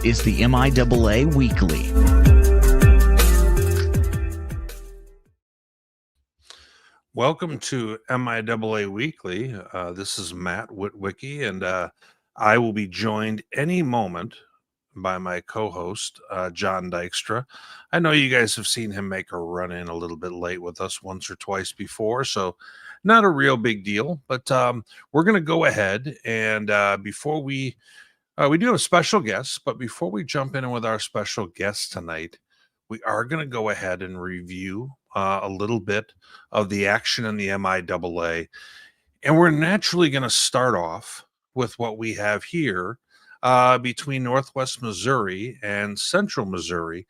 is the MIAA Weekly. Welcome to MIAA Weekly. This is Matt Witwicky, and I will be joined any moment by my co-host, John Dykstra. I know you guys have seen him make a run in a little bit late with us once or twice before, so not a real big deal, but we're going to go ahead and before we do have a special guest, but before we jump in with our special guest tonight, we are going to go ahead and review a little bit of the action in the MIAA. And we're naturally going to start off with what we have here between Northwest Missouri and Central Missouri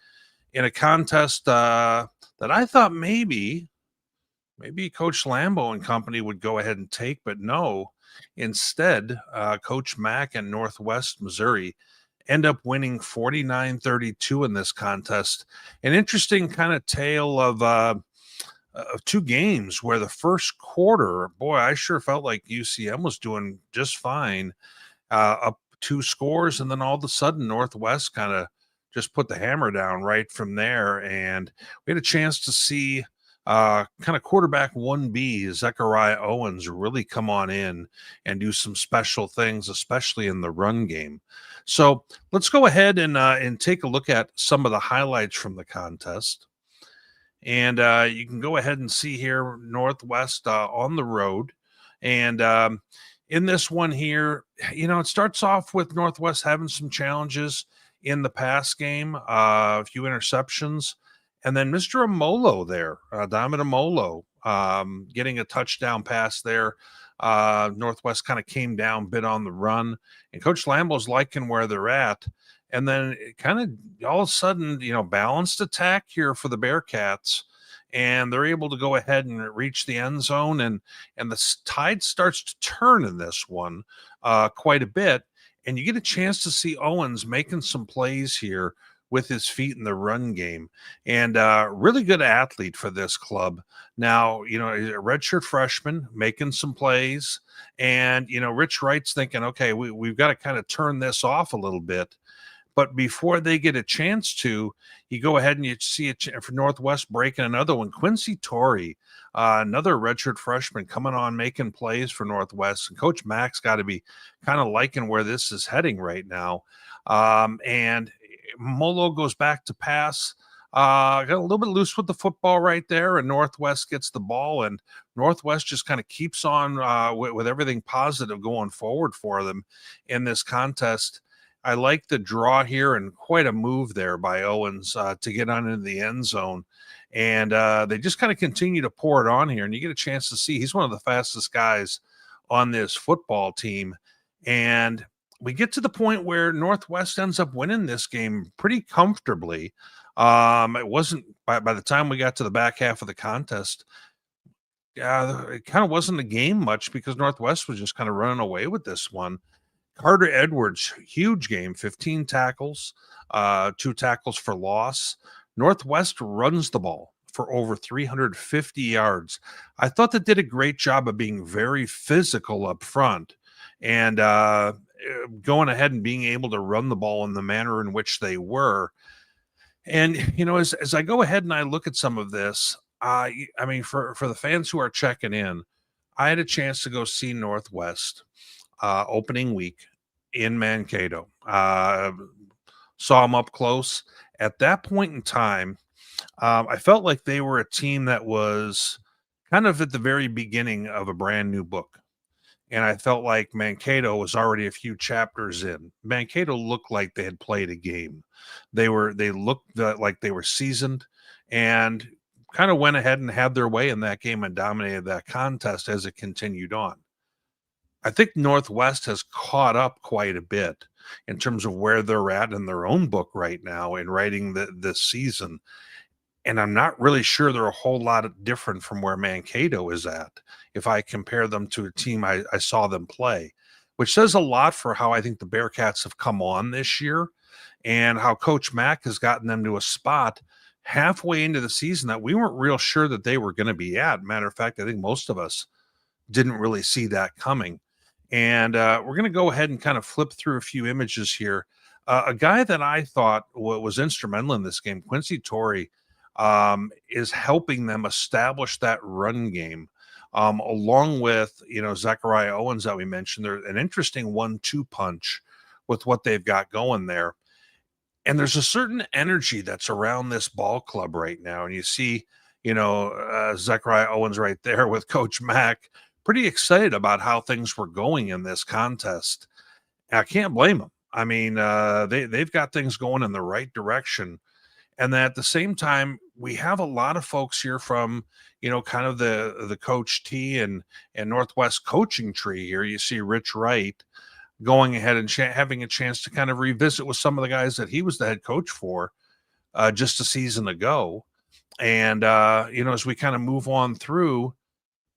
in a contest that I thought maybe Coach Lambo and company would go ahead and take, but no. Instead, Coach Mack and Northwest Missouri end up winning 49-32 in this contest. An interesting kind of tale of two games where the first quarter, boy, I sure felt like UCM was doing just fine, up 2 scores, and then all of a sudden Northwest kind of just put the hammer down right from there, and we had a chance to see kind of quarterback 1B, Zechariah Owens, really come on in and do some special things, especially in the run game. So let's go ahead and take a look at some of the highlights from the contest. And you can go ahead and see here Northwest on the road. And in this one here, it starts off with Northwest having some challenges in the pass game, a few interceptions. And then Mr. Amolo there, Diamond Amolo, getting a touchdown pass there. Northwest kind of came down, bit on the run. And Coach Lambo's liking where they're at. And then it kind of all of a sudden, balanced attack here for the Bearcats. And they're able to go ahead and reach the end zone. And the tide starts to turn in this one quite a bit. And you get a chance to see Owens making some plays here with his feet in the run game, and really good athlete for this club. Now, a redshirt freshman making some plays, and, Rich Wright's thinking, okay, we've got to kind of turn this off a little bit. But before they get a chance to, you go ahead and you see it for Northwest breaking another one. Quincy Torrey, another redshirt freshman coming on, making plays for Northwest. And Coach Mack's got to be kind of liking where this is heading right now. And Molo goes back to pass, got a little bit loose with the football right there, and Northwest gets the ball, and Northwest just kind of keeps on with everything positive going forward for them in this contest. I like the draw here, and quite a move there by Owens to get on into the end zone. And they just kind of continue to pour it on here, and you get a chance to see he's one of the fastest guys on this football team. And we get to the point where Northwest ends up winning this game pretty comfortably. It wasn't by the time we got to the back half of the contest, it kind of wasn't a game much because Northwest was just kind of running away with this one. Carter Edwards, huge game, 15 tackles, 2 tackles for loss. Northwest runs the ball for over 350 yards. I thought they did a great job of being very physical up front and going ahead and being able to run the ball in the manner in which they were. And, as I go ahead and I look at some of this, for the fans who are checking in, I had a chance to go see Northwest opening week in Mankato. Saw them up close. At that point in time, I felt like they were a team that was kind of at the very beginning of a brand new book. And I felt like Mankato was already a few chapters in. Mankato looked like they had played a game. They looked like they were seasoned and kind of went ahead and had their way in that game and dominated that contest as it continued on. I think Northwest has caught up quite a bit in terms of where they're at in their own book right now in writing this season. And I'm not really sure they're a whole lot different from where Mankato is at if I compare them to a team I saw them play, which says a lot for how I think the Bearcats have come on this year and how Coach Mack has gotten them to a spot halfway into the season that we weren't real sure that they were going to be at. Matter of fact, I think most of us didn't really see that coming. And we're going to go ahead and kind of flip through a few images here. A guy that I thought was instrumental in this game, Quincy Torrey, is helping them establish that run game, along with Zachariah Owens that we mentioned. They're an interesting 1-2 punch with what they've got going there. And there's a certain energy that's around this ball club right now. And you see, Zachariah Owens right there with Coach Mack, pretty excited about how things were going in this contest. I can't blame them. I mean, they've got things going in the right direction. And then at the same time, we have a lot of folks here from, kind of the Coach T and Northwest coaching tree here. You see Rich Wright going ahead and having a chance to kind of revisit with some of the guys that he was the head coach for just a season ago. And, as we kind of move on through,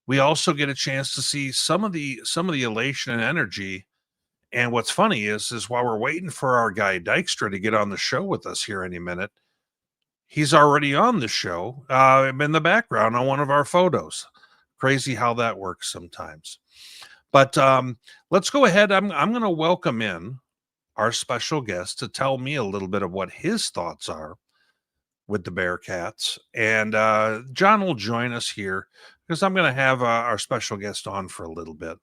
we also get a chance to see some of the elation and energy. And what's funny is while we're waiting for our guy Dykstra to get on the show with us here any minute, he's already on the show in the background on one of our photos. Crazy how that works sometimes. But let's go ahead. I'm going to welcome in our special guest to tell me a little bit of what his thoughts are with the Bearcats. And John will join us here because I'm going to have our special guest on for a little bit.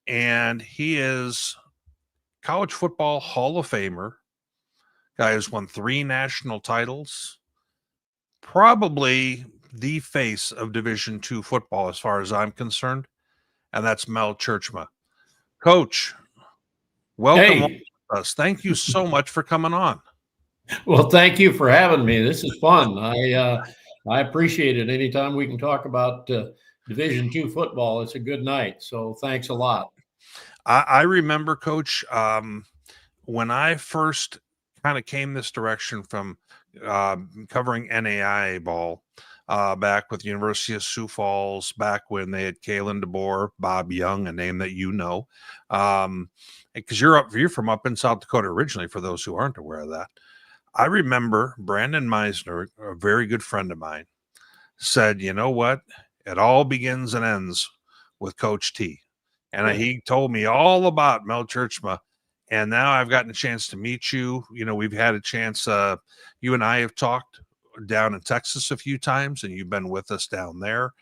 And he is college football Hall of Famer, guy who's won 3 national titles, probably the face of Division II football as far as I'm concerned, and that's Mel Tjeerdsma. Coach, welcome to us. Thank you so much for coming on. Well, thank you for having me. This is fun. I appreciate it. Anytime we can talk about Division II football, it's a good night. So thanks a lot. I remember, Coach, when I first kind of came this direction from covering NAIA ball back with the University of Sioux Falls, back when they had Kalen DeBoer, Bob Young, a name that you know, because you're from up in South Dakota originally, for those who aren't aware of that. I remember Brandon Meisner, a very good friend of mine, said, you know what? It all begins and ends with Coach T. And he told me all about Mel Tjeerdsma. And now I've gotten a chance to meet you. We've had a chance. You and I have talked down in Texas a few times, and you've been with us down there.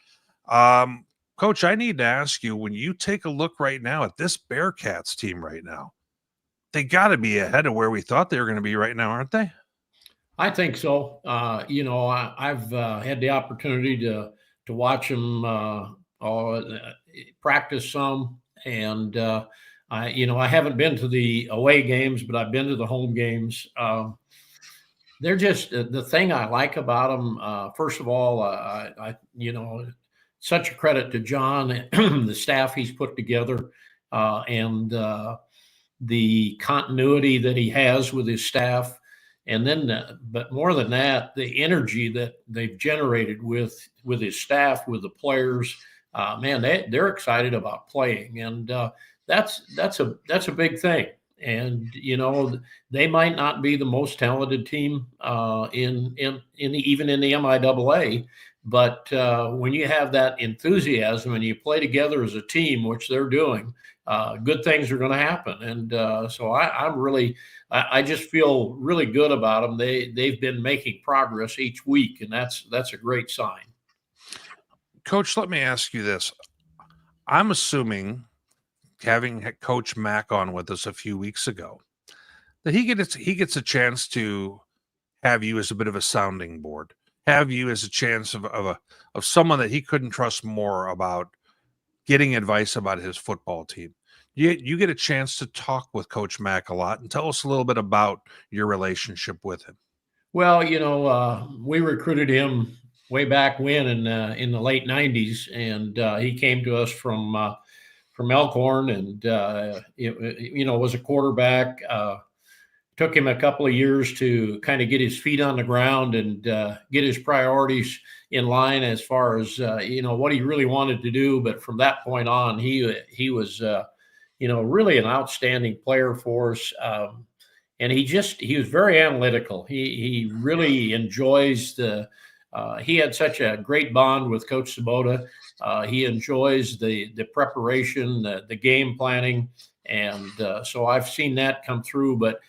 Coach, I need to ask you, when you take a look right now at this Bearcats team right now, they got to be ahead of where we thought they were going to be right now, aren't they? I think so. I've had the opportunity to watch them practice some, and I haven't been to the away games, but I've been to the home games. They're just the thing I like about them. First of all, such a credit to John and the staff he's put together, and the continuity that he has with his staff. And then, but more than that, the energy that they've generated with his staff, with the players, man, they're excited about playing, and that's a big thing. And they might not be the most talented team even in the MIAA, but when you have that enthusiasm and you play together as a team, which they're doing, good things are going to happen. And so I just feel really good about them. They've been making progress each week, and that's a great sign. Coach, let me ask you this. I'm assuming, having Coach Mack on with us a few weeks ago, that he gets a chance to have you as a bit of a sounding board, have you as a chance of someone that he couldn't trust more about getting advice about his football team. You get a chance to talk with Coach Mack a lot, and tell us a little bit about your relationship with him. Well, we recruited him way back when in the late 90s, and he came to us from Elkhorn, and was a quarterback. Took him a couple of years to kind of get his feet on the ground and get his priorities in line as far as what he really wanted to do. But from that point on, he was really an outstanding player for us. And he was very analytical. He really enjoys he had such a great bond with Coach Sabota. He enjoys the preparation, the game planning. And so I've seen that come through. But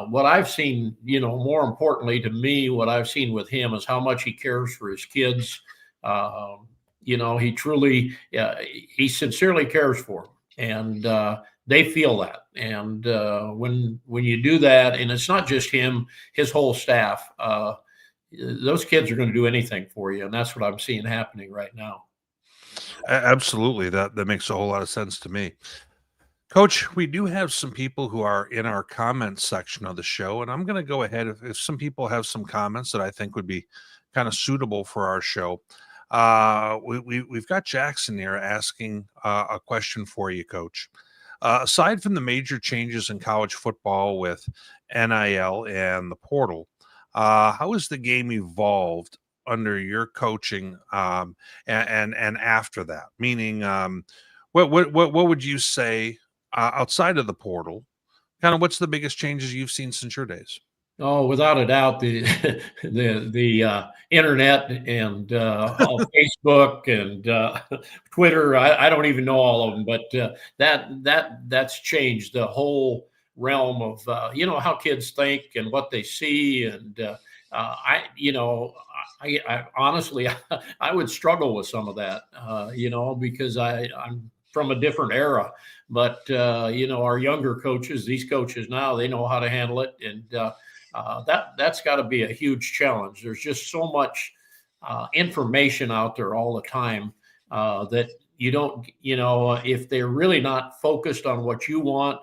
what I've seen, more importantly to me, what I've seen with him is how much he cares for his kids. He truly, he sincerely cares for them, and they feel that. And when you do that, and it's not just him, his whole staff, those kids are going to do anything for you, and that's what I'm seeing happening right now. Absolutely, that makes a whole lot of sense to me. Coach, we do have some people who are in our comments section of the show, and I'm going to go ahead. If some people have some comments that I think would be kind of suitable for our show, we've got Jackson here asking a question for you, Coach. Aside from the major changes in college football with NIL and the portal, how has the game evolved under your coaching, and after that? Meaning, what would you say? Outside of the portal, kind of what's the biggest changes you've seen since your days? Oh, without a doubt, the the internet and all Facebook and Twitter. I don't even know all of them, but that's changed the whole realm of how kids think and what they see. And I honestly I would struggle with some of that, because I'm from a different era. But our younger coaches, these coaches now, they know how to handle it, and that's got to be a huge challenge. There's just so much information out there all the time that you don't, if they're really not focused on what you want,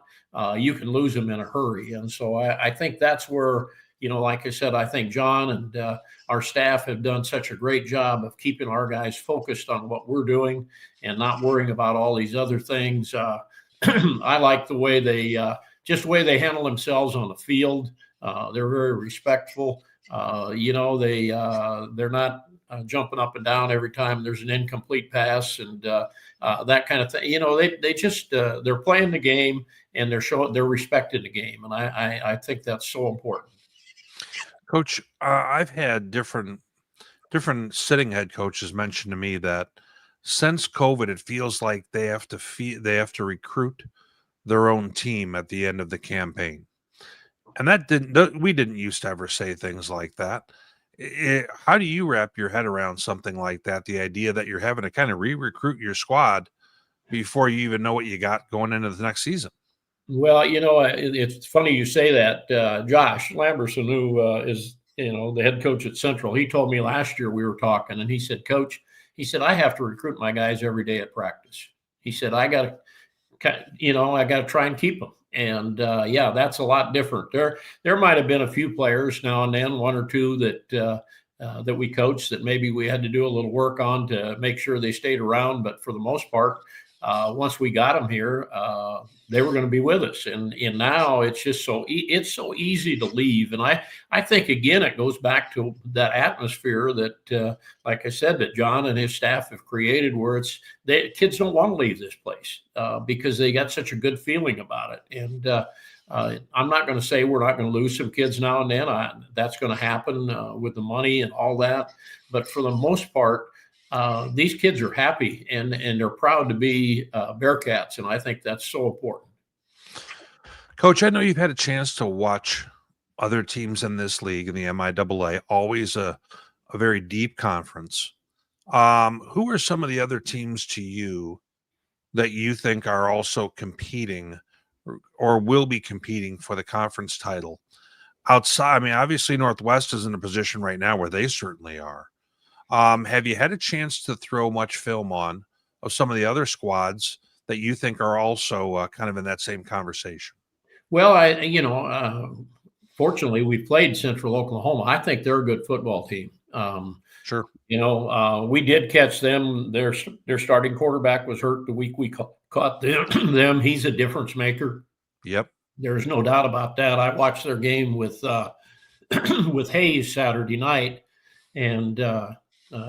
you can lose them in a hurry. And so I think that's where, like I said, I think John and our staff have done such a great job of keeping our guys focused on what we're doing and not worrying about all these other things. I like the way they handle themselves on the field. They're very respectful. They're not jumping up and down every time there's an incomplete pass and that kind of thing. They're playing the game and they're respecting the game, and I think that's so important. Coach, I've had different sitting head coaches mention to me that since COVID, it feels like they have to recruit their own team at the end of the campaign. And we didn't used to ever say things like that. How do you wrap your head around something like that? The idea that you're having to kind of re-recruit your squad before you even know what you got going into the next season. Well, it's funny you say that. Josh Lamberson, who is, the head coach at Central, he told me last year we were talking, and he said, Coach, I have to recruit my guys every day at practice. He said, I got to try and keep them. And that's a lot different. There might have been a few players now and then, one or two that we coached that maybe we had to do a little work on to make sure they stayed around. But for the most part, once we got them here, they were going to be with us. And now it's just it's so easy to leave. And I think, again, it goes back to that atmosphere that, like I said, that John and his staff have created, where kids don't want to leave this place because they got such a good feeling about it. And I'm not going to say we're not going to lose some kids now and then. That's going to happen with the money and all that. But for the most part, these kids are happy and they're proud to be Bearcats, and I think that's so important. Coach, I know you've had a chance to watch other teams in this league, in the MIAA, always a very deep conference. Who are some of the other teams to you that you think are also competing or will be competing for the conference title outside? I mean, obviously Northwest is in a position right now where they certainly are. Have you had a chance to throw much film on of some of the other squads that you think are also kind of in that same conversation? Well, fortunately, we played Central Oklahoma. I think they're a good football team. Sure. We did catch them. Their starting quarterback was hurt the week we caught them. He's a difference maker. Yep. There's no doubt about that. I watched their game with with Hayes Saturday night, and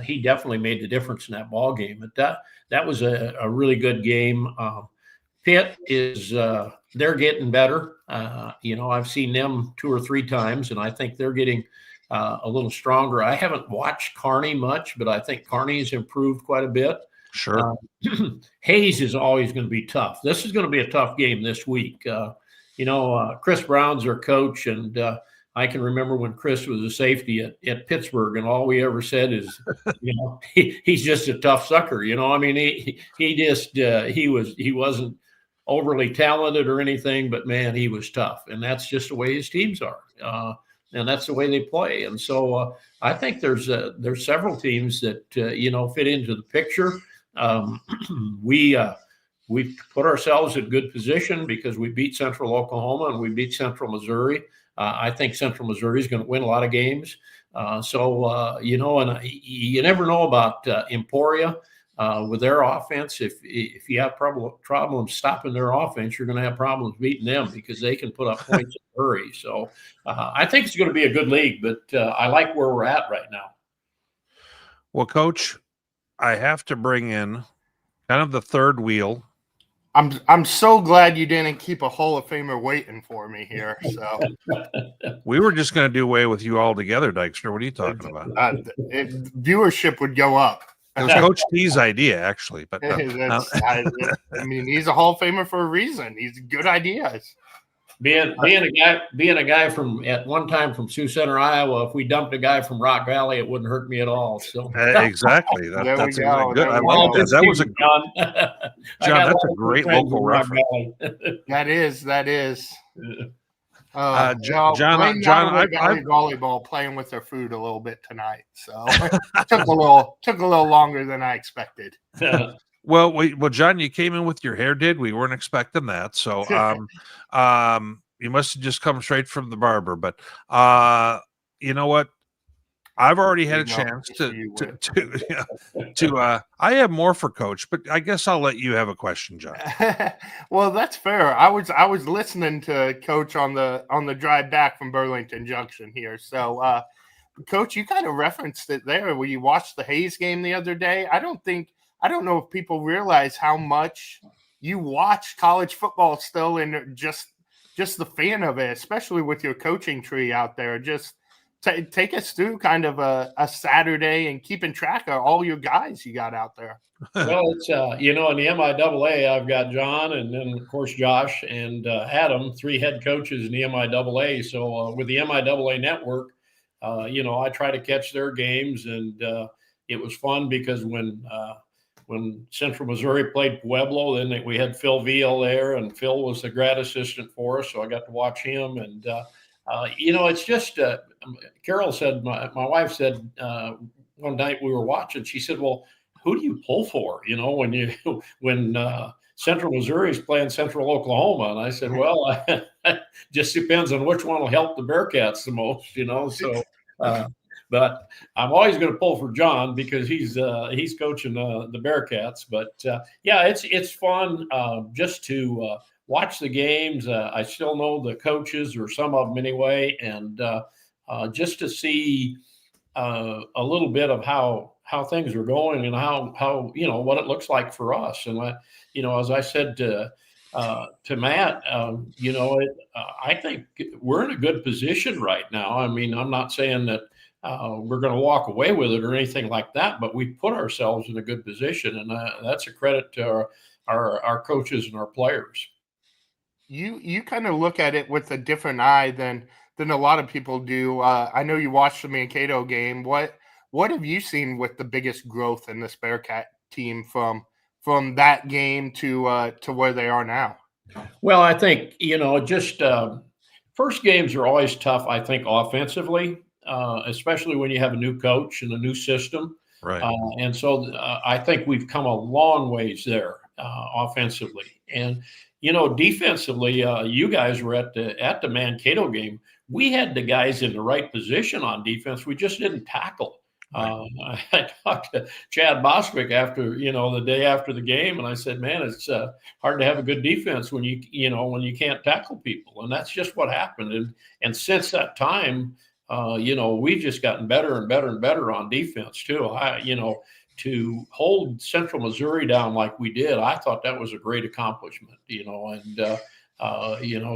he definitely made the difference in that ball game. But that was a really good game. Pitt is they're getting better. I've seen them 2 or 3 times, and I think they're getting a little stronger. I haven't watched Kearney much, but I think Kearney's improved quite a bit. Sure. Hayes is always going to be tough. This is going to be a tough game this week. Chris Brown's our coach, and I can remember when Chris was a safety at Pittsburgh, and all we ever said is, he's just a tough sucker. I mean, he wasn't overly talented or anything, but man, he was tough, and that's just the way his teams are, and that's the way they play. And so I think there's several teams that fit into the picture. We put ourselves in good position because we beat Central Oklahoma and we beat Central Missouri. I think Central Missouri is going to win a lot of games. And you never know about Emporia with their offense. If you have problems stopping their offense, you're going to have problems beating them because they can put up points in a hurry. So I think it's going to be a good league, but I like where we're at right now. Well, Coach, I have to bring in kind of the third wheel. I'm so glad you didn't keep a Hall of Famer waiting for me here. So we were just going to do away with you altogether, Dykstra. What are you talking about? Viewership would go up. It was Coach T's idea, actually. But I mean, he's a Hall of Famer for a reason. He's good ideas. Being a guy from at one time from Sioux Center, Iowa, if we dumped a guy from Rock Valley, it wouldn't hurt me at all. So exactly, that's exactly good. I like that. That was John. That's a great local reference. That is. John, volleyball playing with their food a little bit tonight, so took a little longer than I expected. Well, John, you came in with your hair did. We weren't expecting that. So you must have just come straight from the barber. But you know what? I've already had a chance to I have more for Coach, but I guess I'll let you have a question, John. Well, that's fair. I was listening to Coach on the drive back from Burlington Junction here. So Coach, you kind of referenced it there where you watched the Hayes game the other day. I don't know if people realize how much you watch college football still and just the fan of it, especially with your coaching tree out there. Just take us through kind of a Saturday and keeping track of all your guys you got out there. Well, it's, in the MIAA, I've got John and then, of course, Josh and Adam, 3 head coaches in the MIAA. So with the MIAA network, I try to catch their games. And it was fun because when Central Missouri played Pueblo, then we had Phil Veal there, and Phil was the grad assistant for us, so I got to watch him. And, it's just Carol said, my wife said one night we were watching, she said, well, who do you pull for, when Central Missouri is playing Central Oklahoma? And I said, well, it just depends on which one will help the Bearcats the most, so but I'm always going to pull for John because he's coaching the Bearcats. But it's fun just to watch the games. I still know the coaches, or some of them anyway, and just to see a little bit of how things are going and how what it looks like for us. And as I said to Matt, I think we're in a good position right now. I mean, I'm not saying that we're going to walk away with it or anything like that, but we put ourselves in a good position, and that's a credit to our coaches and our players. You kind of look at it with a different eye than a lot of people do. I know you watched the Mankato game. What have you seen with the biggest growth in this Bearcat team from that game to where they are now? Well, I think just first games are always tough. I think offensively. Especially when you have a new coach and a new system. Right. And so I think we've come a long ways there offensively. And, defensively, you guys were at the Mankato game. We had the guys in the right position on defense. We just didn't tackle. Right. I talked to Chad Bostwick after, the day after the game, and I said, man, it's hard to have a good defense when you can't tackle people. And that's just what happened. And since that time, we've just gotten better and better and better on defense too. To hold Central Missouri down like we did, I thought that was a great accomplishment,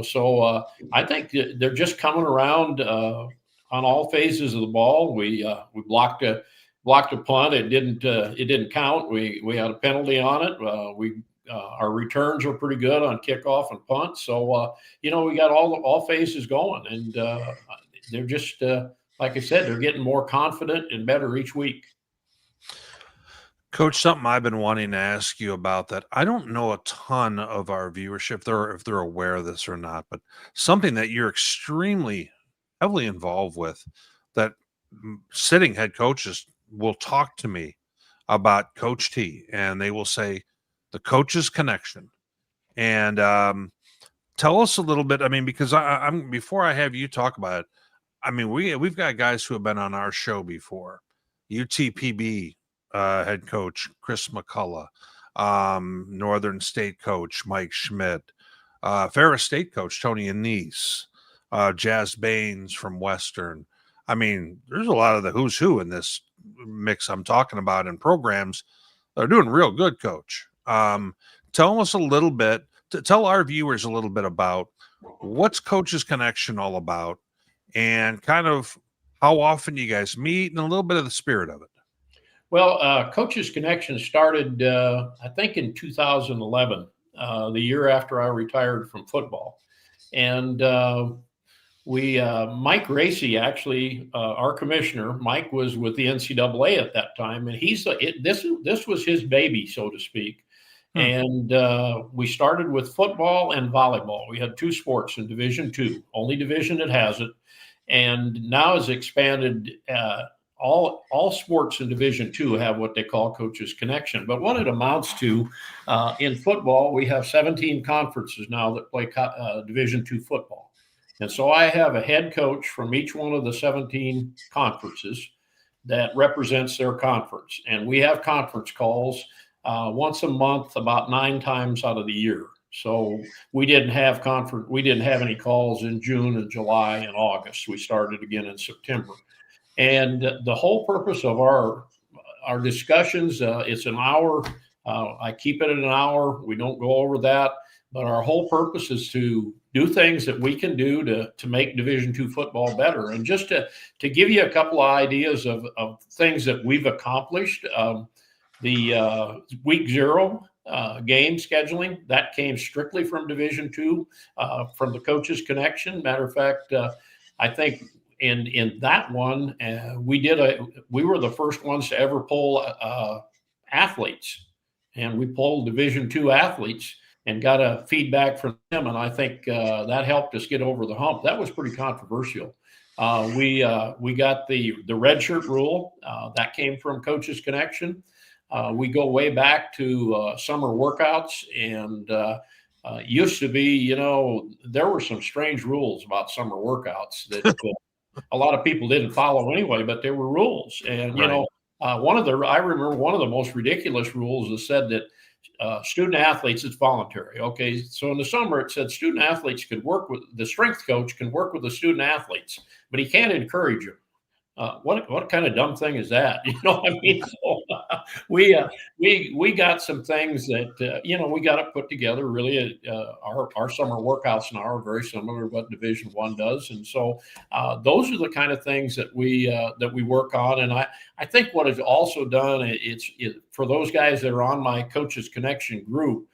so I think they're just coming around on all phases of the ball. We blocked a punt. It didn't count. We had a penalty on it. We Our returns are pretty good on kickoff and punt. So, we got all phases going, and they're just, like I said, they're getting more confident and better each week. Coach, something I've been wanting to ask you about that I don't know a ton of our viewership, if they're aware of this or not, but something that you're extremely heavily involved with, that sitting head coaches will talk to me about Coach T, and they will say the coach's connection. And tell us a little bit. I mean, because I'm before I have you talk about it, I mean, we've got guys who have been on our show before. UTPB head coach Chris McCullough, Northern State coach Mike Schmidt, Ferris State coach Tony Anise, Jazz Baines from Western. I mean, there's a lot of the who's who in this mix I'm talking about in programs that are doing real good, Coach. Tell us a little bit, tell our viewers a little bit about what's Coach's Connection all about, and kind of how often you guys meet, and a little bit of the spirit of it. Well, Coach's Connection started, I think, in 2011, the year after I retired from football. And Mike Racy, actually, our commissioner, Mike was with the NCAA at that time, and this was his baby, so to speak. And we started with football and volleyball. We had two sports in Division II, only division that has it, and now has expanded. All sports in Division II have what they call Coach's Connection. But what it amounts to, in football, we have 17 conferences now that play Division II football. And so I have a head coach from each one of the 17 conferences that represents their conference. And we have conference calls once a month, about 9 times out of the year. So we didn't have any calls in June and July and August. We started again in September. And the whole purpose of our discussions, it's an hour. I keep it at an hour. We don't go over that. But our whole purpose is to do things that we can do to make Division II football better. And just to give you a couple of ideas of things that we've accomplished, the week 0 game scheduling, that came strictly from Division II, from the Coach's Connection. Matter of fact, I think in that one, we were the first ones to ever poll athletes, and we polled Division II athletes and got a feedback from them, and I think that helped us get over the hump. That was pretty controversial. We got the red shirt rule that came from Coach's Connection. We go way back to summer workouts, and used to be, there were some strange rules about summer workouts that a lot of people didn't follow anyway, but there were rules. And, Right. I remember one of the most ridiculous rules that said that student athletes, it's voluntary. Okay. So in the summer, it said student athletes could work with the strength coach, can work with the student athletes, but he can't encourage them. What kind of dumb thing is that? I mean, so, we got some things that we got to put together. Really, our summer workouts now are very similar to what Division I does, and so those are the kind of things that we work on. And I think what it's also done, it's for those guys that are on my Coach's Connection group.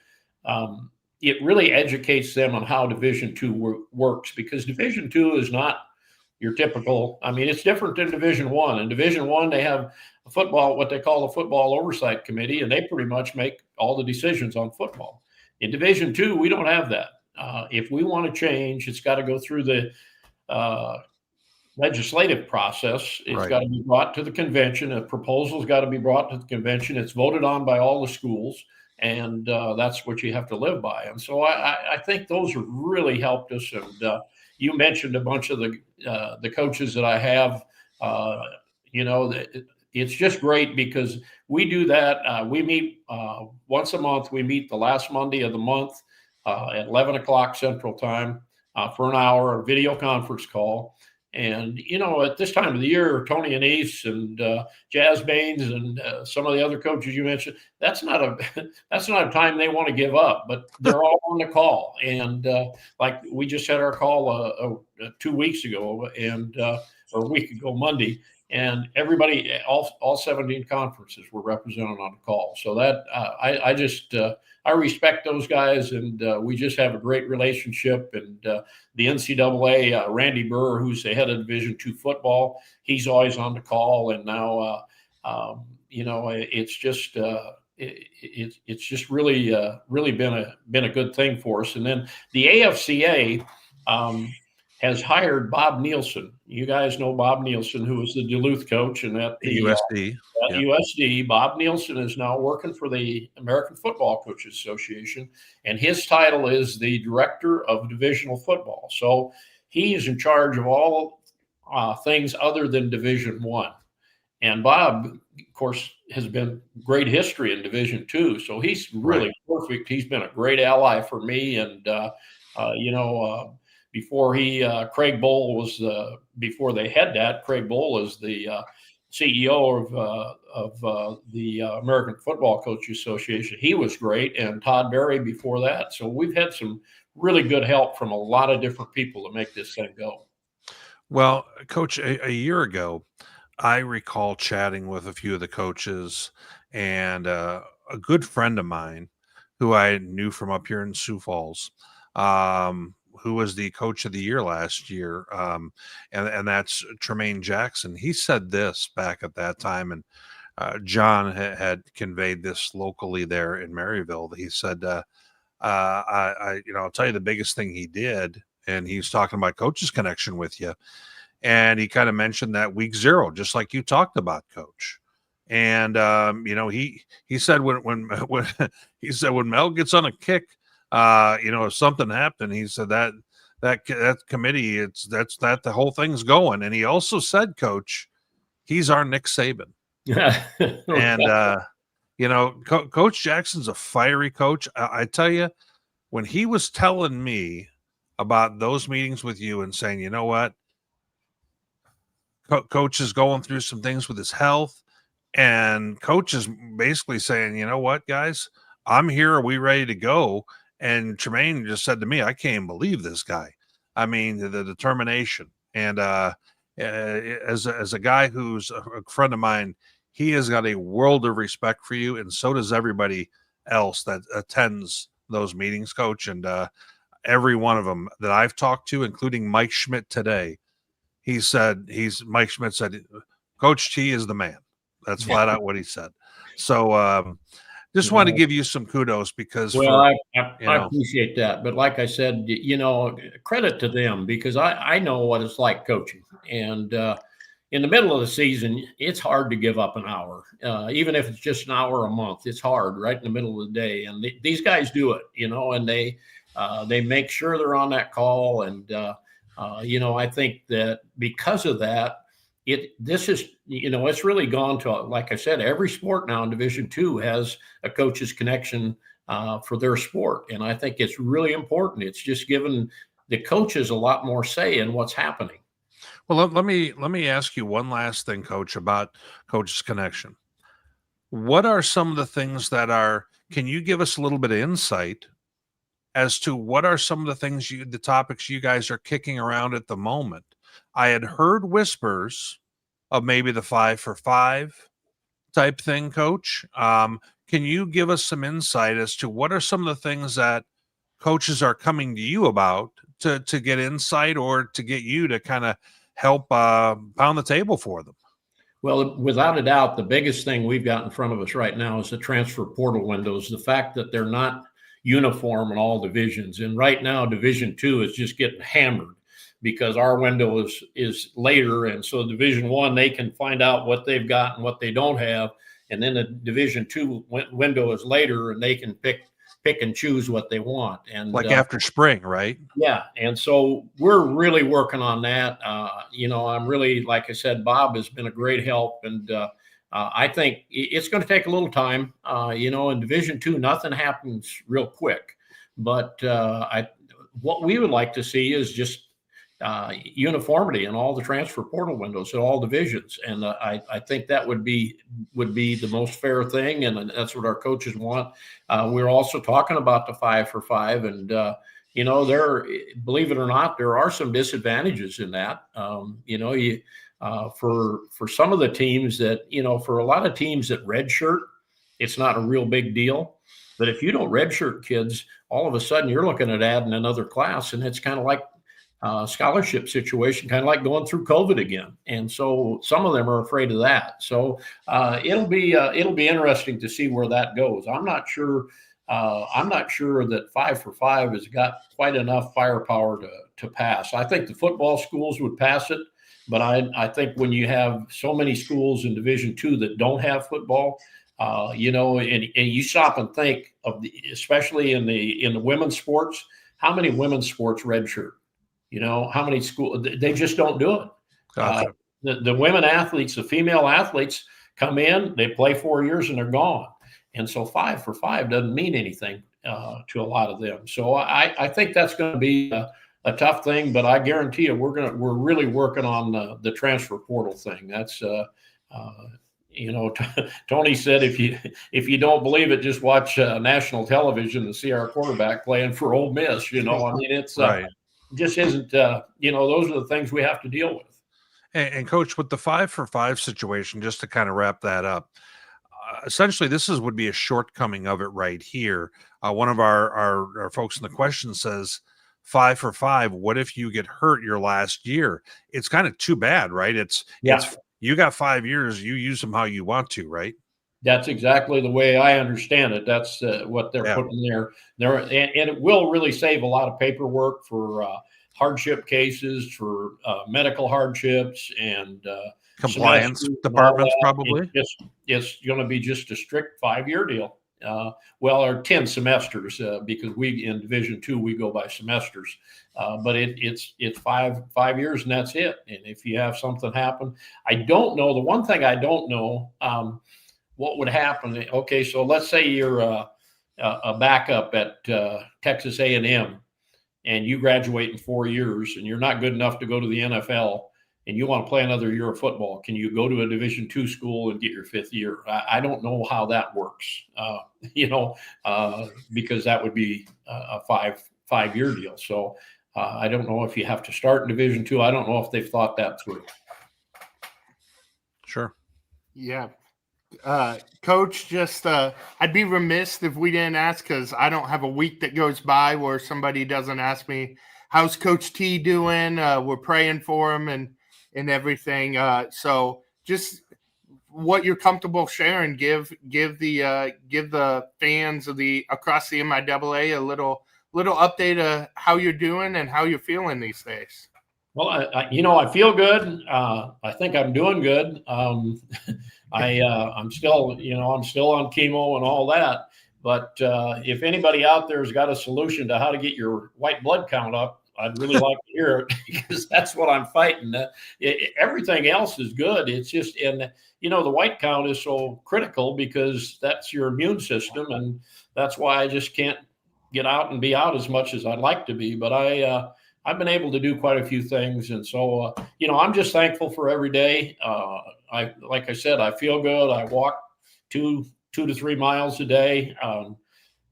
It really educates them on how Division II works, because Division II is not your typical. I mean, it's different than Division I. In Division I, they have what they call the Football Oversight Committee, and they pretty much make all the decisions on football. In Division II, we don't have that. If we want to change, it's got to go through the legislative process. It's got to be brought to the convention. A proposal's got to be brought to the convention. It's voted on by all the schools, and that's what you have to live by. And so I think those have really helped us. And you mentioned a bunch of the coaches that I have. It's just great because we do that. We meet once a month. We meet the last Monday of the month at 11 o'clock Central Time for an hour, a video conference call. And, at this time of the year, Tony Anise and Jazz Baines and some of the other coaches you mentioned, that's not a time they want to give up, but they're all on the call. And like we just had our call 2 weeks ago or a week ago Monday, and everybody, all 17 conferences were represented on the call. So that I respect those guys, and we just have a great relationship. And the NCAA, Randy Burr, who's the head of Division II football, he's always on the call. And now, it's just it's just really been a good thing for us. And then the AFCA has hired Bob Nielsen. You guys know Bob Nielsen, who was the Duluth coach, and at the USD. USD, Bob Nielsen is now working for the American Football Coaches Association, and his title is the Director of Divisional Football. So he is in charge of all things other than Division I. And Bob, of course, has been great history in Division II, so he's really perfect. He's been a great ally for me, and before Craig Bowl was before they had that, Craig Bowl is the CEO of the American Football Coaches Association. He was great, and Todd Berry before that. So we've had some really good help from a lot of different people to make this thing go. Well, Coach, a year ago, I recall chatting with a few of the coaches, and a good friend of mine who I knew from up here in Sioux Falls, who was the coach of the year last year, and that's Tremaine Jackson. He said this back at that time, and John had conveyed this locally there in Maryville. He said, I'll tell you the biggest thing he did, and he was talking about Coach's Connection with you. And he kind of mentioned that week 0, just like you talked about, Coach. And he said when he said when Mel gets on a kick, if something happened, he said that committee, that's the whole thing's going. And he also said, Coach, he's our Nick Saban. And Coach Jackson's a fiery coach. I tell you, when he was telling me about those meetings with you and saying, you know what, Coach is going through some things with his health, and Coach is basically saying, you know what, guys, I'm here. Are we ready to go? And Tremaine just said to me, I can't believe this guy. I mean, the determination. And as a guy who's a friend of mine, he has got a world of respect for you, and so does everybody else that attends those meetings, Coach. And every one of them that I've talked to, including Mike Schmidt today, Mike Schmidt said, Coach T is the man. That's flat out what he said. So just want to give you some kudos because I appreciate that. But like I said, credit to them, because I know what it's like coaching. And in the middle of the season, it's hard to give up an hour. Even if it's just an hour a month, it's hard right in the middle of the day. And these guys do it, and they make sure they're on that call. And I think that because of that, it's really gone to, like I said, every sport now in Division II has a Coach's Connection for their sport. And I think it's really important. It's just given the coaches a lot more say in what's happening. Well, let me ask you one last thing, Coach, about Coach's Connection. What are some of the things can you give us a little bit of insight as to what are some of the things the topics you guys are kicking around at the moment? I had heard whispers of maybe the 5 for 5 type thing, Coach. Can you give us some insight as to what are some of the things that coaches are coming to you about to get insight or to get you to kind of help pound the table for them? Well, without a doubt, the biggest thing we've got in front of us right now is the transfer portal windows, the fact that they're not uniform in all divisions. And right now, Division II is just getting hammered because our window is later. And so Division I, they can find out what they've got and what they don't have. And then the Division II window is later, and they can pick and choose what they want. And like after spring, right? Yeah. And so we're really working on that. I'm really, like I said, Bob has been a great help. And I think it's going to take a little time. In Division II, nothing happens real quick. But what we would like to see is just uniformity in all the transfer portal windows in all divisions. And I think that would be the most fair thing. And that's what our coaches want. We're also talking about the 5 for 5. And, believe it or not, there are some disadvantages in that. for some of the teams that, for a lot of teams that redshirt, it's not a real big deal. But if you don't redshirt kids, all of a sudden you're looking at adding another class, and it's kind of like scholarship situation, kind of like going through COVID again. And so some of them are afraid of that. So it'll be interesting to see where that goes. I'm not sure that 5 for 5 has got quite enough firepower to pass. I think the football schools would pass it, but I think when you have so many schools in Division II that don't have football, and you stop and think of especially in the women's sports, how many women's sports redshirt? How many schools, they just don't do it. Gotcha. The women athletes, the female athletes come in, they play 4 years and they're gone. And so 5 for 5 doesn't mean anything to a lot of them. So I think that's going to be a tough thing, but I guarantee you we're really working on the transfer portal thing. That's Tony said, if you don't believe it, just watch national television and see our quarterback playing for Ole Miss. I mean, it's right. Just isn't. Those are the things we have to deal with. And Coach, with the 5 for 5 situation, just to kind of wrap that up, essentially this would be a shortcoming of it right here. One of our folks in the question says, 5 for 5. What if you get hurt your last year? It's kind of too bad, right? It's you got 5 years. You use them how you want to, right? That's exactly the way I understand it. That's what they're putting there. And it will really save a lot of paperwork for hardship cases, for medical hardships, and compliance departments probably. It's going to be just a strict 5-year deal. Or 10 semesters because we in Division II we go by semesters. But it's 5 years and that's it. And if you have something happen, I don't know. The one thing I don't know. What would happen? Okay, so let's say you're a backup at Texas A&M, and you graduate in 4 years, and you're not good enough to go to the NFL, and you want to play another year of football. Can you go to a Division II school and get your 5th year? I don't know how that works, because that would be a 5-year deal. So I don't know if you have to start in Division II. I don't know if they've thought that through. Sure. Yeah. Coach, I'd be remiss if we didn't ask, because I don't have a week that goes by where somebody doesn't ask me, how's Coach T doing? We're praying for him and everything. So just what you're comfortable sharing, give the fans of across the MIAA a little update of how you're doing and how you're feeling these days. Well, I feel good. I think I'm doing good. I'm still on chemo and all that. But if anybody out there has got a solution to how to get your white blood count up, I'd really like to hear it, because that's what I'm fighting. Everything else is good. It's just, the white count is so critical because that's your immune system, and that's why I just can't get out and be out as much as I'd like to be. But I've been able to do quite a few things. And so, I'm just thankful for every day. Like I said, I feel good. I walk 2 to 3 miles a day,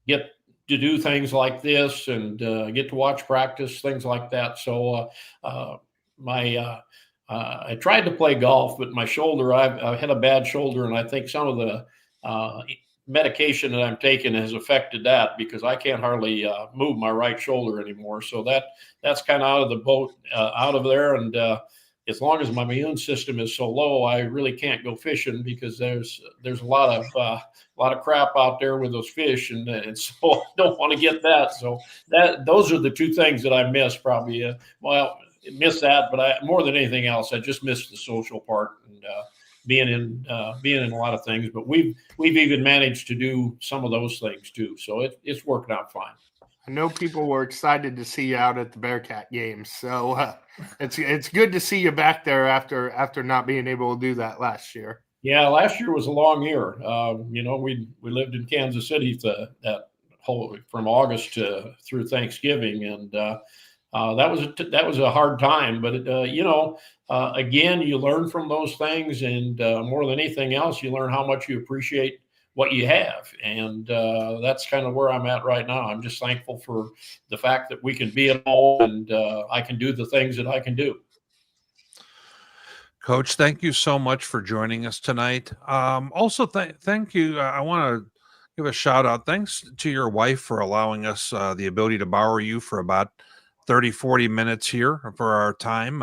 get to do things like this, and get to watch practice, things like that. So I tried to play golf, but my shoulder, I had a bad shoulder. And I think some of the medication that I'm taking has affected that, because I can't hardly move my right shoulder anymore. So that's kind of out of the boat, out of there. And as long as my immune system is so low, I really can't go fishing, because there's a lot of crap out there with those fish, and so I don't want to get that. So those are the two things that I miss probably. Miss that, but more than anything else, I just miss the social part and being in a lot of things. But we've even managed to do some of those things too. So it's working out fine. I know people were excited to see you out at the Bearcat games, so it's good to see you back there after not being able to do that last year. Yeah, last year was a long year. We lived in Kansas City from August through Thanksgiving, and that was a hard time. But again, you learn from those things, and more than anything else, you learn how much you appreciate what you have. And that's kind of where I'm at right now. I'm just thankful for the fact that we can be at home, and I can do the things that I can do. Coach, thank you so much for joining us tonight. Also, thank you. I want to give a shout out. Thanks to your wife for allowing us the ability to borrow you for about 30, 40 minutes here for our time.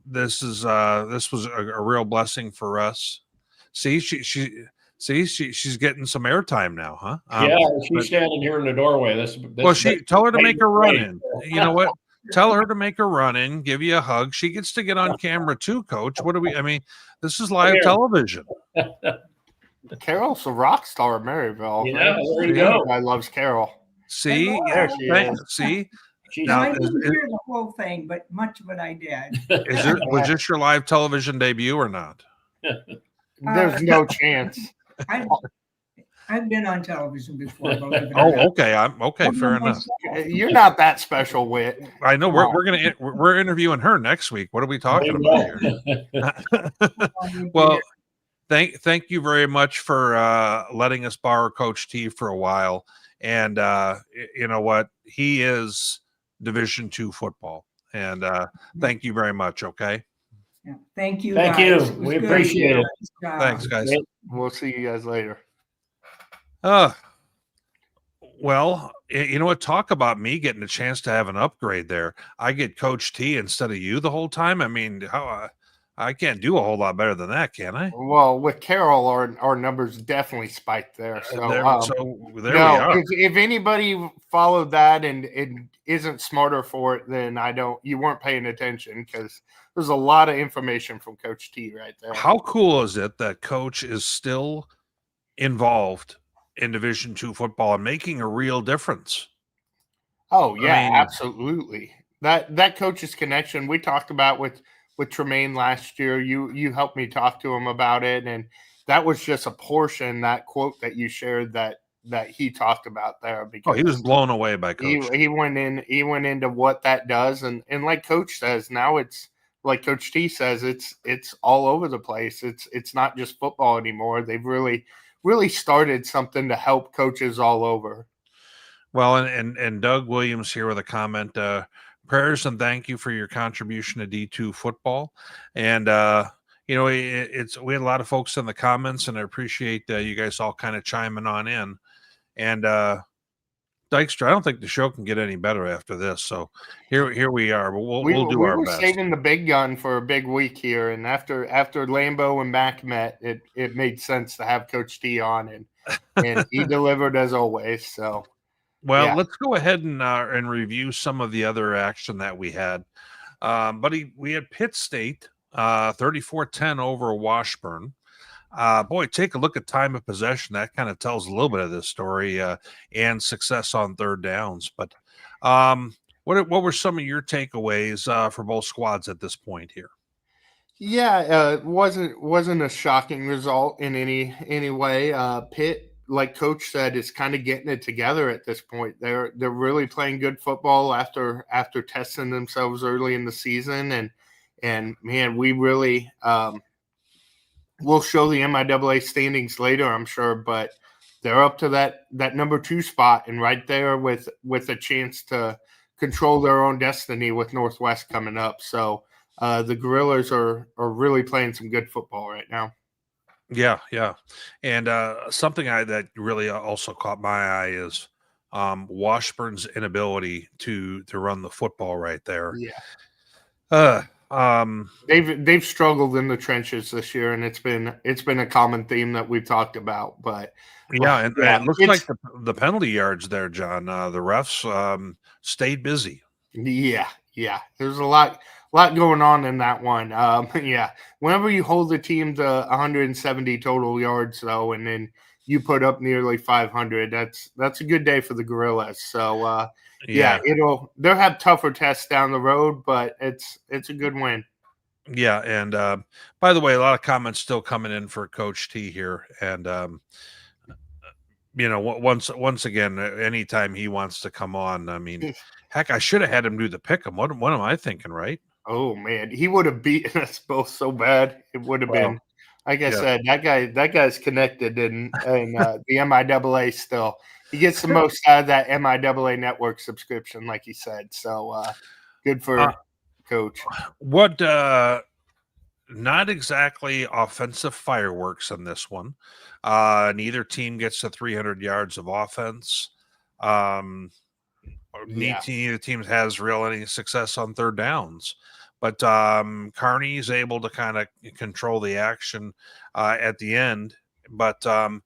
This was a real blessing for us. See, she's getting some airtime now, huh? Yeah, she's standing here in the doorway. Tell her to make a run in. You know what? Tell her to make a run in, give you a hug. She gets to get on camera too, Coach. This is live television. Carol's a rock star of Maryville. Yeah, there you go. I loves Carol. See, there she is. See. Now, I didn't hear the whole thing, but much of it I did. Was this your live television debut or not? There's no chance. I've been on television before. Okay. Fair enough. You're not that special, Witt. I know. We're interviewing her next week. What are we talking about here? Well, thank you very much for letting us borrow Coach T for a while. And you know what? He is Division II football. And thank you very much. Okay. Yeah. Thank you. Thank guys. you. We appreciate it. Thanks, guys. We'll see you guys later. Well, you know what? Talk about me getting a chance to have an upgrade there. I get Coach T instead of you the whole time. I mean, I can't do a whole lot better than that, can I? Well, with Carol, our numbers definitely spiked there. So there we are. If anybody followed that and isn't smarter for it, then you weren't paying attention, because there's a lot of information from Coach T right there. How cool is it that Coach is still involved in Division II football and making a real difference? Oh yeah, absolutely. That coach's connection we talked about with Tremaine last year. You helped me talk to him about it, and that was just a portion, that quote that you shared that he talked about there, because he was blown away by Coach. He went into what that does, and like Coach says, now it's like Coach T says, it's all over the place. It's not just football anymore. They've really started something to help coaches all over. Well, and Doug Williams here with a comment, prayers and thank you for your contribution to D2 football. And, we had a lot of folks in the comments, and I appreciate you guys all kind of chiming on in. And Dykstra, I don't think the show can get any better after this. So here we are. But we'll do our best. We were saving the big gun for a big week here, and after Lambeau and Mac met, it made sense to have Coach T on, and he delivered as always. So, let's go ahead and review some of the other action that we had. We had Pitt State 34-10 over Washburn. Take a look at time of possession. That kind of tells a little bit of this story and success on third downs. But what were some of your takeaways for both squads at this point here? Yeah, it wasn't a shocking result in any way. Pitt, like Coach said, is kind of getting it together at this point. They're really playing good football after testing themselves early in the season, and man, we really. We'll show the MIAA standings later, I'm sure, but they're up to that number 2 spot, and right there with a chance to control their own destiny with Northwest coming up. So the Gorillas are really playing some good football right now. Yeah. And something that really also caught my eye is Washburn's inability to run the football right there. Yeah. They've struggled in the trenches this year, and it's been a common theme that we've talked about. But it looks like the penalty yards there, John. The refs stayed busy. Yeah. There's a lot going on in that one. Whenever you hold the team to 170 total yards, though, and then you put up nearly 500, that's a good day for the Gorillas. So. They'll have tougher tests down the road, but it's a good win. Yeah, and by the way, a lot of comments still coming in for Coach T here, and once again, anytime he wants to come on, I mean, heck, I should have had him do the pick'em. What am I thinking, right? Oh man, he would have beaten us both so bad. It would have been. Like I said, that guy's connected in the MIAA still. He gets the most out of that MIAA network subscription, like he said. So good for Coach. What not exactly offensive fireworks in this one. Neither team gets to 300 yards of offense. Neither team has any success on third downs. But Kearney is able to kind of control the action at the end. But what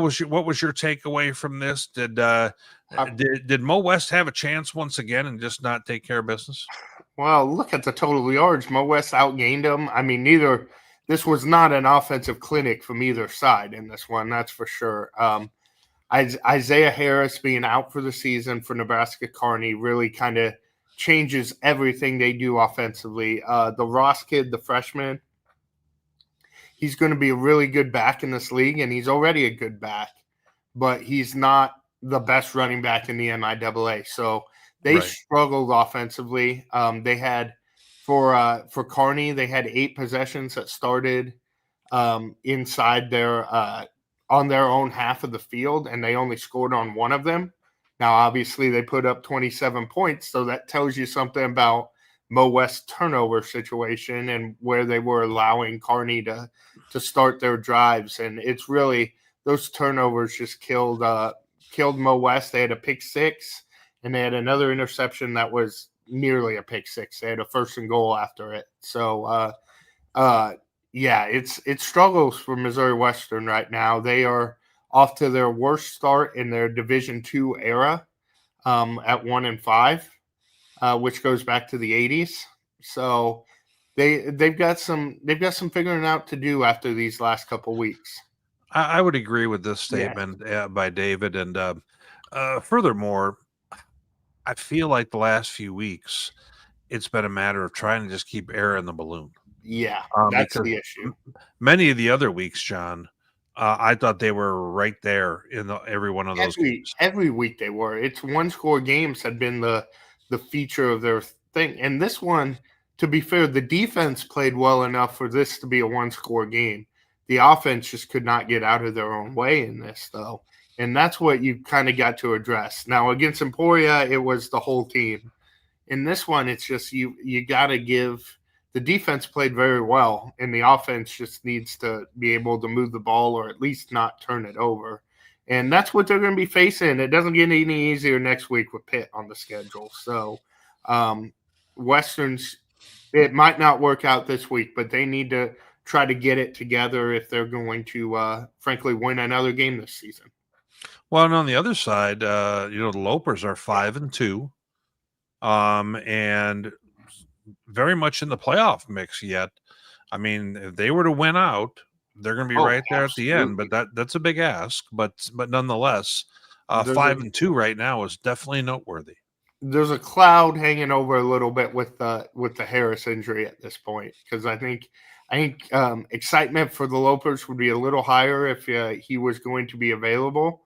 was your takeaway from this? Did Mo West have a chance once again and just not take care of business? Well, look at the total yards. Mo West outgained them. I mean, this was not an offensive clinic from either side in this one, that's for sure. Isaiah Harris being out for the season for Nebraska Kearney really kind of changes everything they do offensively. The Ross kid, the freshman, he's going to be a really good back in this league, and he's already a good back, but he's not the best running back in the MIAA. So they struggled offensively. They had for Kearney, they had 8 possessions that started inside their on their own half of the field, and they only scored on one of them. Now, obviously, they put up 27 points, so that tells you something about Mo West turnover situation and where they were allowing Kearney to start their drives. And it's really those turnovers just killed Mo West. They had a pick 6, and they had another interception that was nearly a pick 6. They had a 1st and goal after it. So, yeah, it's struggles for Missouri Western right now. They are off to their worst start in their Division II era at 1-5, which goes back to the 80s. So they've got some figuring out to do after these last couple weeks. I would agree with this statement by David, and furthermore, I feel like the last few weeks it's been a matter of trying to just keep air in the balloon. Yeah, that's the issue. Many of the other weeks, John, I thought they were right there in every one of those games. Every week they were. It's 1-score games had been the feature of their thing. And this one, to be fair, the defense played well enough for this to be a 1-score game. The offense just could not get out of their own way in this, though. And that's what you kind of got to address. Now, against Emporia, it was the whole team. In this one, it's just you got to give – the defense played very well, and the offense just needs to be able to move the ball or at least not turn it over. And that's what they're going to be facing. It doesn't get any easier next week with Pitt on the schedule. So Westerns, it might not work out this week, but they need to try to get it together if they're going to, frankly, win another game this season. Well, and on the other side, the Lopers are 5-2, and very much in the playoff mix yet. I mean, if they were to win out, they're going to be right there at the end. But that's a big ask. But nonetheless, 5-2 right now is definitely noteworthy. There's a cloud hanging over a little bit with the Harris injury at this point, because I think excitement for the Lopers would be a little higher if he was going to be available.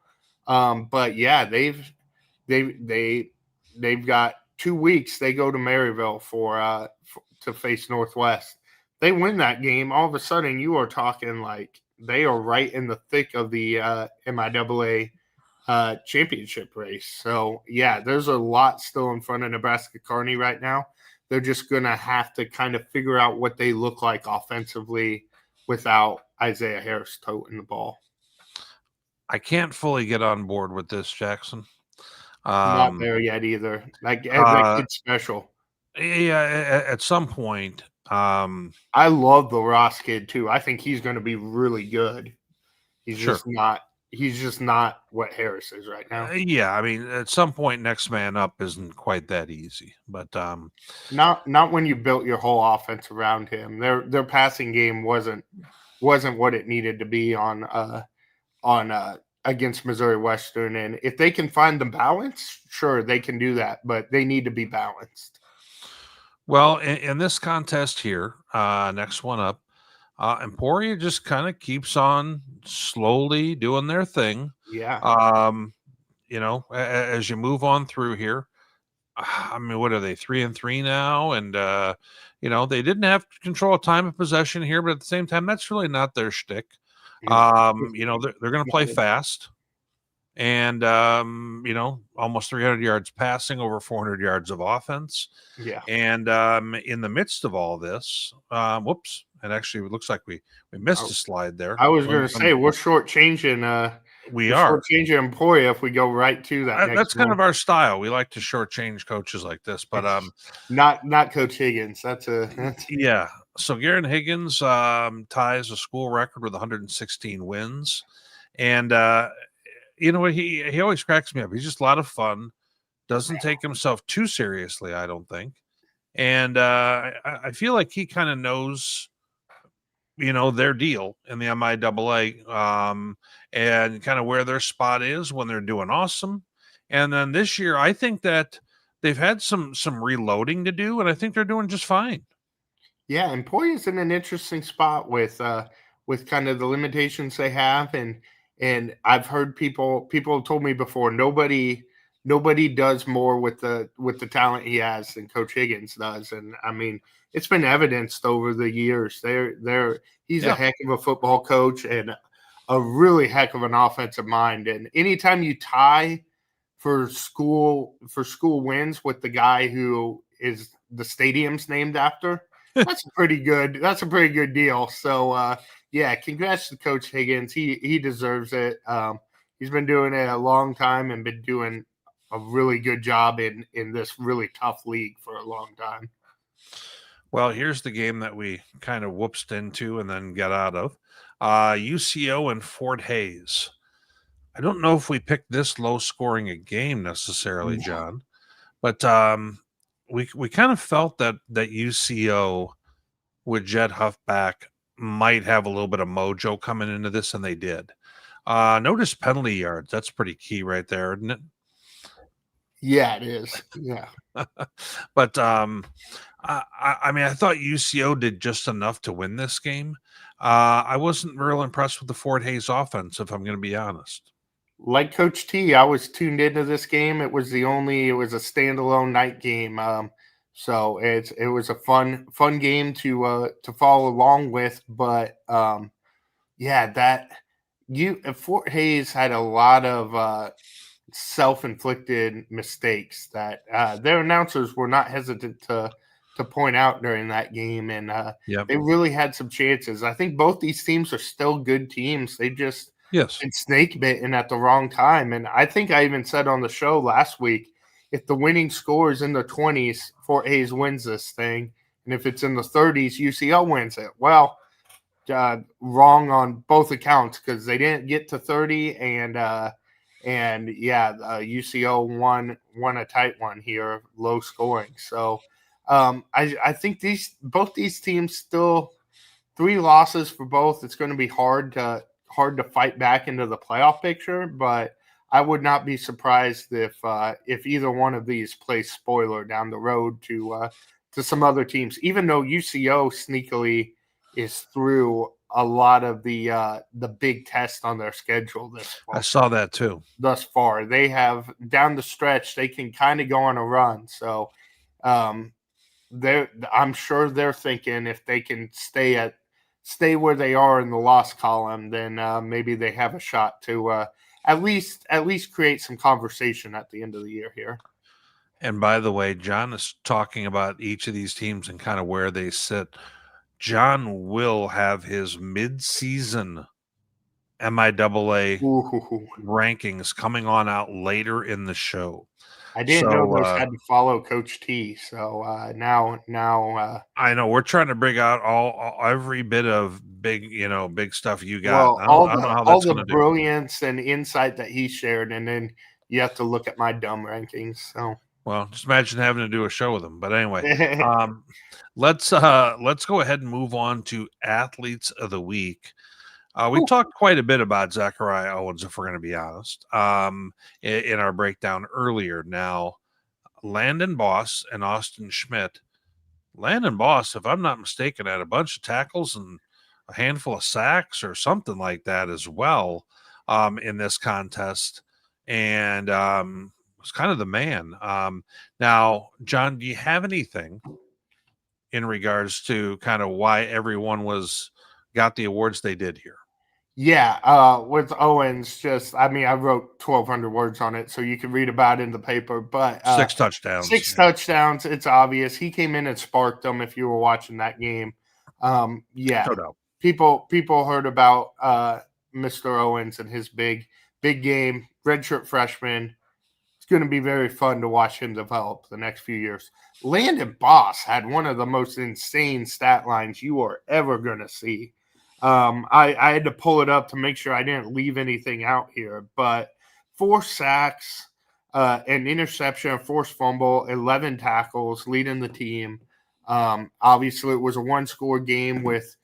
But yeah, they've got 2 weeks. They go to Maryville to face Northwest. They win that game. All of a sudden, you are talking like they are right in the thick of the MIAA championship race. So yeah, there's a lot still in front of Nebraska Kearney right now. They're just going to have to kind of figure out what they look like offensively without Isaiah Harris toting the ball. I can't fully get on board with this, Jackson. Not there yet either. That kid's special. Yeah, at some point. I love the Ross kid too. I think he's going to be really good. He's just not what Harris is right now. Yeah, I mean, at some point, next man up isn't quite that easy. But not when you built your whole offense around him. Their passing game wasn't what it needed to be on against Missouri Western. And if they can find the balance, sure, they can do that, but they need to be balanced. Well, in this contest here, next one up, Emporia just kind of keeps on slowly doing their thing. Yeah. As you move on through here, I mean, what are they, 3-3 now? And, they didn't have control of time of possession here, but at the same time, that's really not their shtick. They're going to play fast, and almost 300 yards passing, over 400 yards of offense. Yeah. And in the midst of all this, whoops, and actually it looks like we missed a slide there. I was going to say we're shortchanging. We are shortchanging Emporia if we go right to that. that's kind of our style. We like to shortchange coaches like this, but not Coach Higgins. Yeah. So Garen Higgins ties a school record with 116 wins, and you know what? He always cracks me up. He's just a lot of fun. Doesn't take himself too seriously, I don't think. And I feel like he kind of knows, their deal in the MIAA, and kind of where their spot is when they're doing awesome. And then this year, I think that they've had some reloading to do, and I think they're doing just fine. Yeah, Emporia's in an interesting spot with kind of the limitations they have, and I've heard people have told me before, nobody does more with the talent he has than Coach Higgins does. And I mean, it's been evidenced over the years. He's a heck of a football coach and a really heck of an offensive mind. And anytime you tie for school wins with the guy who is the stadium's named after, that's a pretty good deal. So yeah, congrats to Coach Higgins. He deserves it. He's been doing it a long time and been doing a really good job in this really tough league for a long time. Well, here's the game that we kind of whoopsed into and then got out of. UCO and Fort Hays. I don't know if we picked this low scoring a game necessarily, John, but we kind of felt that UCO with Jed Huff back might have a little bit of mojo coming into this, and they did. Notice penalty yards. That's pretty key right there, isn't it? Yeah, it is. Yeah. But I mean, I thought UCO did just enough to win this game. I wasn't real impressed with the Fort Hays offense, if I'm going to be honest. Like Coach T, I was tuned into this game. It was a standalone night game. So it was a fun game to follow along with. But yeah, Fort Hays had a lot of self-inflicted mistakes that their announcers were not hesitant to point out during that game, and they really had some chances. I think both these teams are still good teams. They just been snake bitten at the wrong time. And I think I even said on the show last week, if the winning score is in the 20s, Fort Hays wins this thing, and if it's in the 30s, UCO wins it. Well, wrong on both accounts, because they didn't get to 30, and UCO won a tight one here, low scoring. So I think both these teams still 3 losses for both. It's going to be hard to fight back into the playoff picture, but I would not be surprised if either one of these plays spoiler down the road to some other teams. Even though UCO sneakily is through a lot of the big tests on their schedule this fall. I saw that too. Thus far, they have down the stretch. They can kind of go on a run. So I'm sure they're thinking if they can stay where they are in the loss column, then maybe they have a shot to at least create some conversation at the end of the year here. And by the way, John is talking about each of these teams and kind of where they sit. John will have his mid-season MIAA rankings coming on out later in the show. I didn't know those had to follow Coach T. So now I know we're trying to bring out every bit of big stuff you got. Well, I don't know how that's all the going to brilliance and insight that he shared, and then you have to look at my dumb rankings. So well, just imagine having to do a show with him. But anyway, let's go ahead and move on to Athletes of the Week. We talked quite a bit about Zachariah Owens, if we're going to be honest, in our breakdown earlier. Now, Landon Boss and Austin Schmidt. Landon Boss, if I'm not mistaken, had a bunch of tackles and a handful of sacks or something like that as well in this contest, and was kind of the man. Now, John, do you have anything in regards to kind of why everyone got the awards they did here? Yeah, with Owens, I wrote 1,200 words on it, so you can read about it in the paper. But 6 touchdowns. 6 touchdowns, it's obvious. He came in and sparked them if you were watching that game. Yeah, No doubt. people heard about Mr. Owens and his big game, redshirt freshman. It's going to be very fun to watch him develop the next few years. Landon Boss had one of the most insane stat lines you are ever going to see. I had to pull it up to make sure I didn't leave anything out here, but 4 sacks, an interception, a forced fumble, 11 tackles, leading the team. Obviously, it was a 1-score game with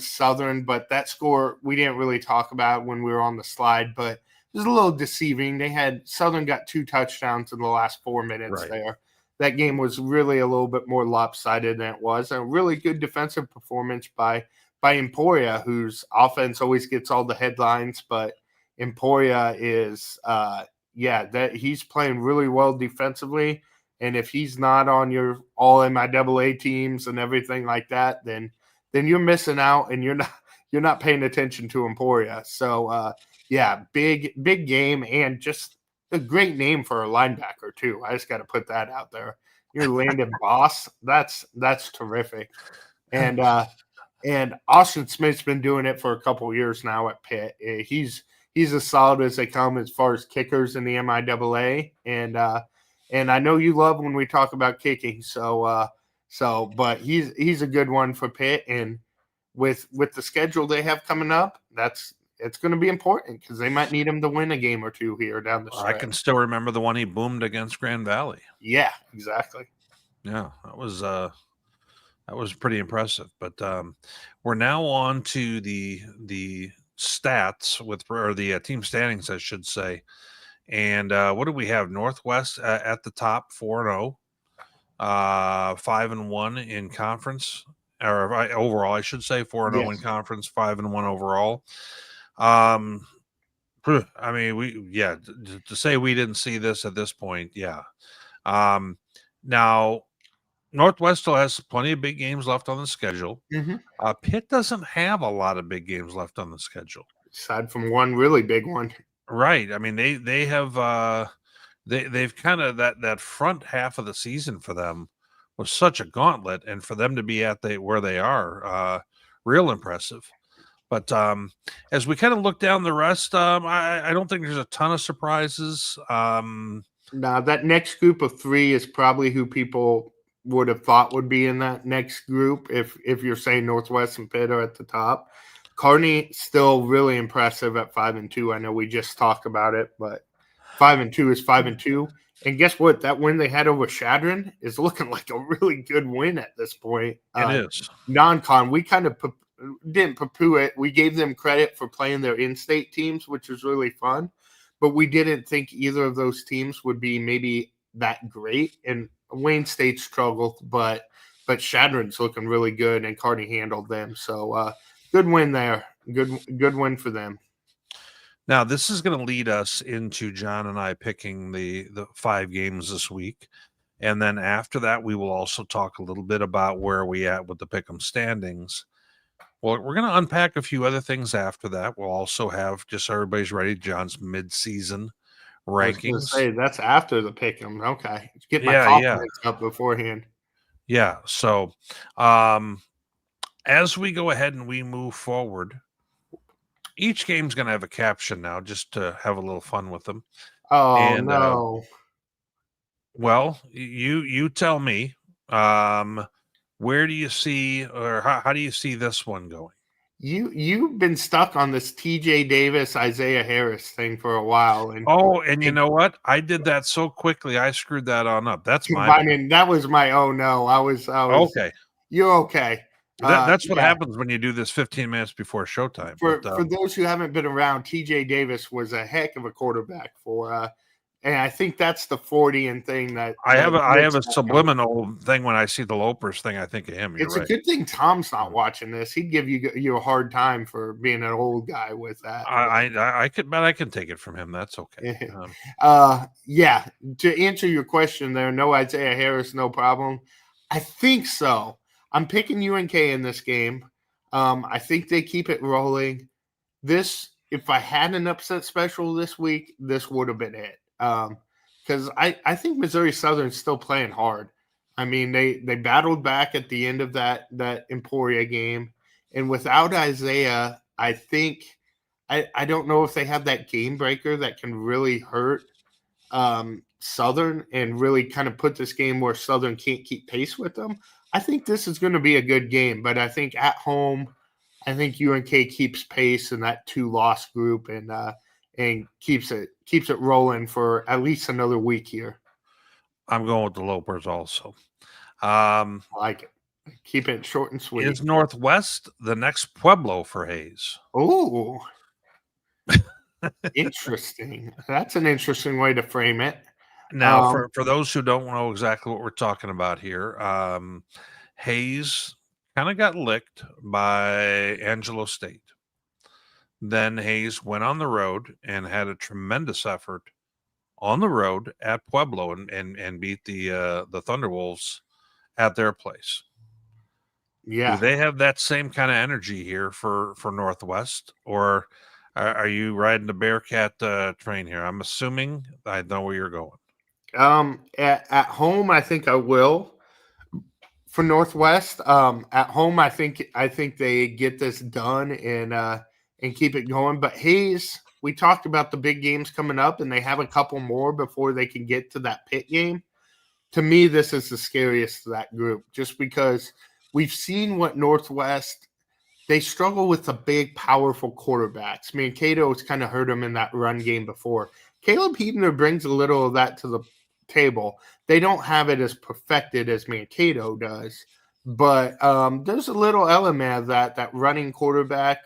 Southern, but that score we didn't really talk about when we were on the slide, but it was a little deceiving. Southern got 2 touchdowns in the last 4 minutes Right. there. That game was really a little bit more lopsided than it was. A really good defensive performance by Emporia, whose offense always gets all the headlines, but Emporia is that he's playing really well defensively. And if he's not on your all MIAA teams and everything like that, then you're missing out and you're not paying attention to Emporia. So big game and just a great name for a linebacker too. I just got to put that out there. You're Landon Boss. That's terrific. And Austin Smith's been doing it for a couple of years now at Pitt. He's as solid as they come as far as kickers in the MIAA. And I know you love when we talk about kicking. But he's a good one for Pitt. And with the schedule they have coming up, it's going to be important because they might need him to win a game or two here down the stretch. I can still remember the one he boomed against Grand Valley. Yeah, exactly. Yeah, that was pretty impressive. But we're now on to the stats or the team standings, I should say. And what do we have? Northwest at the top, 4-0, 5-1 in conference, or overall, I should say, 4-0 in conference, 5-1 overall. I mean, to say we didn't see this at this point, yeah. Now, Northwest still has plenty of big games left on the schedule. Mm-hmm. Pitt doesn't have a lot of big games left on the schedule, aside from one really big one. Right. I mean, they have they've kind of that front half of the season for them was such a gauntlet, and for them to be at where they are, real impressive. But as we kind of look down the rest, I don't think there's a ton of surprises. Now, that next group of 3 is probably who people would have thought would be in that next group if you're saying Northwest and Pitt are at the top. Kearney still really impressive at 5-2. I know we just talked about it, but 5-2 is 5-2. And guess what? That win they had over Chadron is looking like a really good win at this point. It is. Non-con, we kind of didn't poo-poo it. We gave them credit for playing their in-state teams, which was really fun. But we didn't think either of those teams would be maybe that great. And Wayne State struggled, but Chadron's looking really good, and Kearney handled them. So good win there. Good win for them. Now, this is going to lead us into John and I picking the 5 games this week. And then after that, we will also talk a little bit about where we at with the pick'em standings. Well, we're going to unpack a few other things after that. We'll also have, just so everybody's ready, John's mid-season rankings. I was gonna say, that's after the pick'em. Okay. Get my confidence up beforehand. Yeah. So as we go ahead and we move forward, each game's going to have a caption now just to have a little fun with them. Oh, and, no. Well, you tell me, where do you see, or how do you see this one going? You've been stuck on this TJ Davis, Isaiah Harris thing for a while. And you know what? I did that so quickly, I screwed that on up. That's my that was my no. I was okay. You're okay. That's what happens when you do this 15 minutes before showtime. For those who haven't been around, TJ Davis was a heck of a quarterback for and I think that's the 40 and thing that I have a subliminal thing when I see the Lopers thing. I think of him. It's a good thing Tom's not watching this. He'd give you a hard time for being an old guy with that. I can take it from him. That's okay. Yeah. To answer your question there, no Isaiah Harris, no problem. I think so. I'm picking UNK in this game. I think they keep it rolling. this, if I had an upset special this week, this would have been it. Because I think Missouri Southern's still playing hard. I mean, they battled back at the end of that Emporia game, and without Isaiah, I think I don't know if they have that game breaker that can really hurt Southern and really kind of put this game where Southern can't keep pace with them. I think this is going to be a good game, but I think at home, I think UNK keeps pace in that 2-loss group and keeps it rolling for at least another week here. I'm going with the Lopers also. I like it. Keep it short and sweet. Is Northwest the next Pueblo for Hayes? Oh, interesting. That's an interesting way to frame it. Now, for those who don't know exactly what we're talking about here, Hayes kind of got licked by Angelo State. Then Hayes went on the road and had a tremendous effort on the road at Pueblo and beat the Thunderwolves at their place. Yeah. Do they have that same kind of energy here for Northwest, or are you riding the Bearcat train here? I'm assuming I know where you're going. At home, I think I will. For Northwest, at home, I think they get this done and keep it going. But Hayes, we talked about the big games coming up, and they have a couple more before they can get to that Pitt game. To me, this is the scariest of that group, just because we've seen what Northwest, they struggle with the big, powerful quarterbacks. Cato has kind of hurt them in that run game before. Caleb Heidner brings a little of that to the table. They don't have it as perfected as Mankato does, but there's a little element of that running quarterback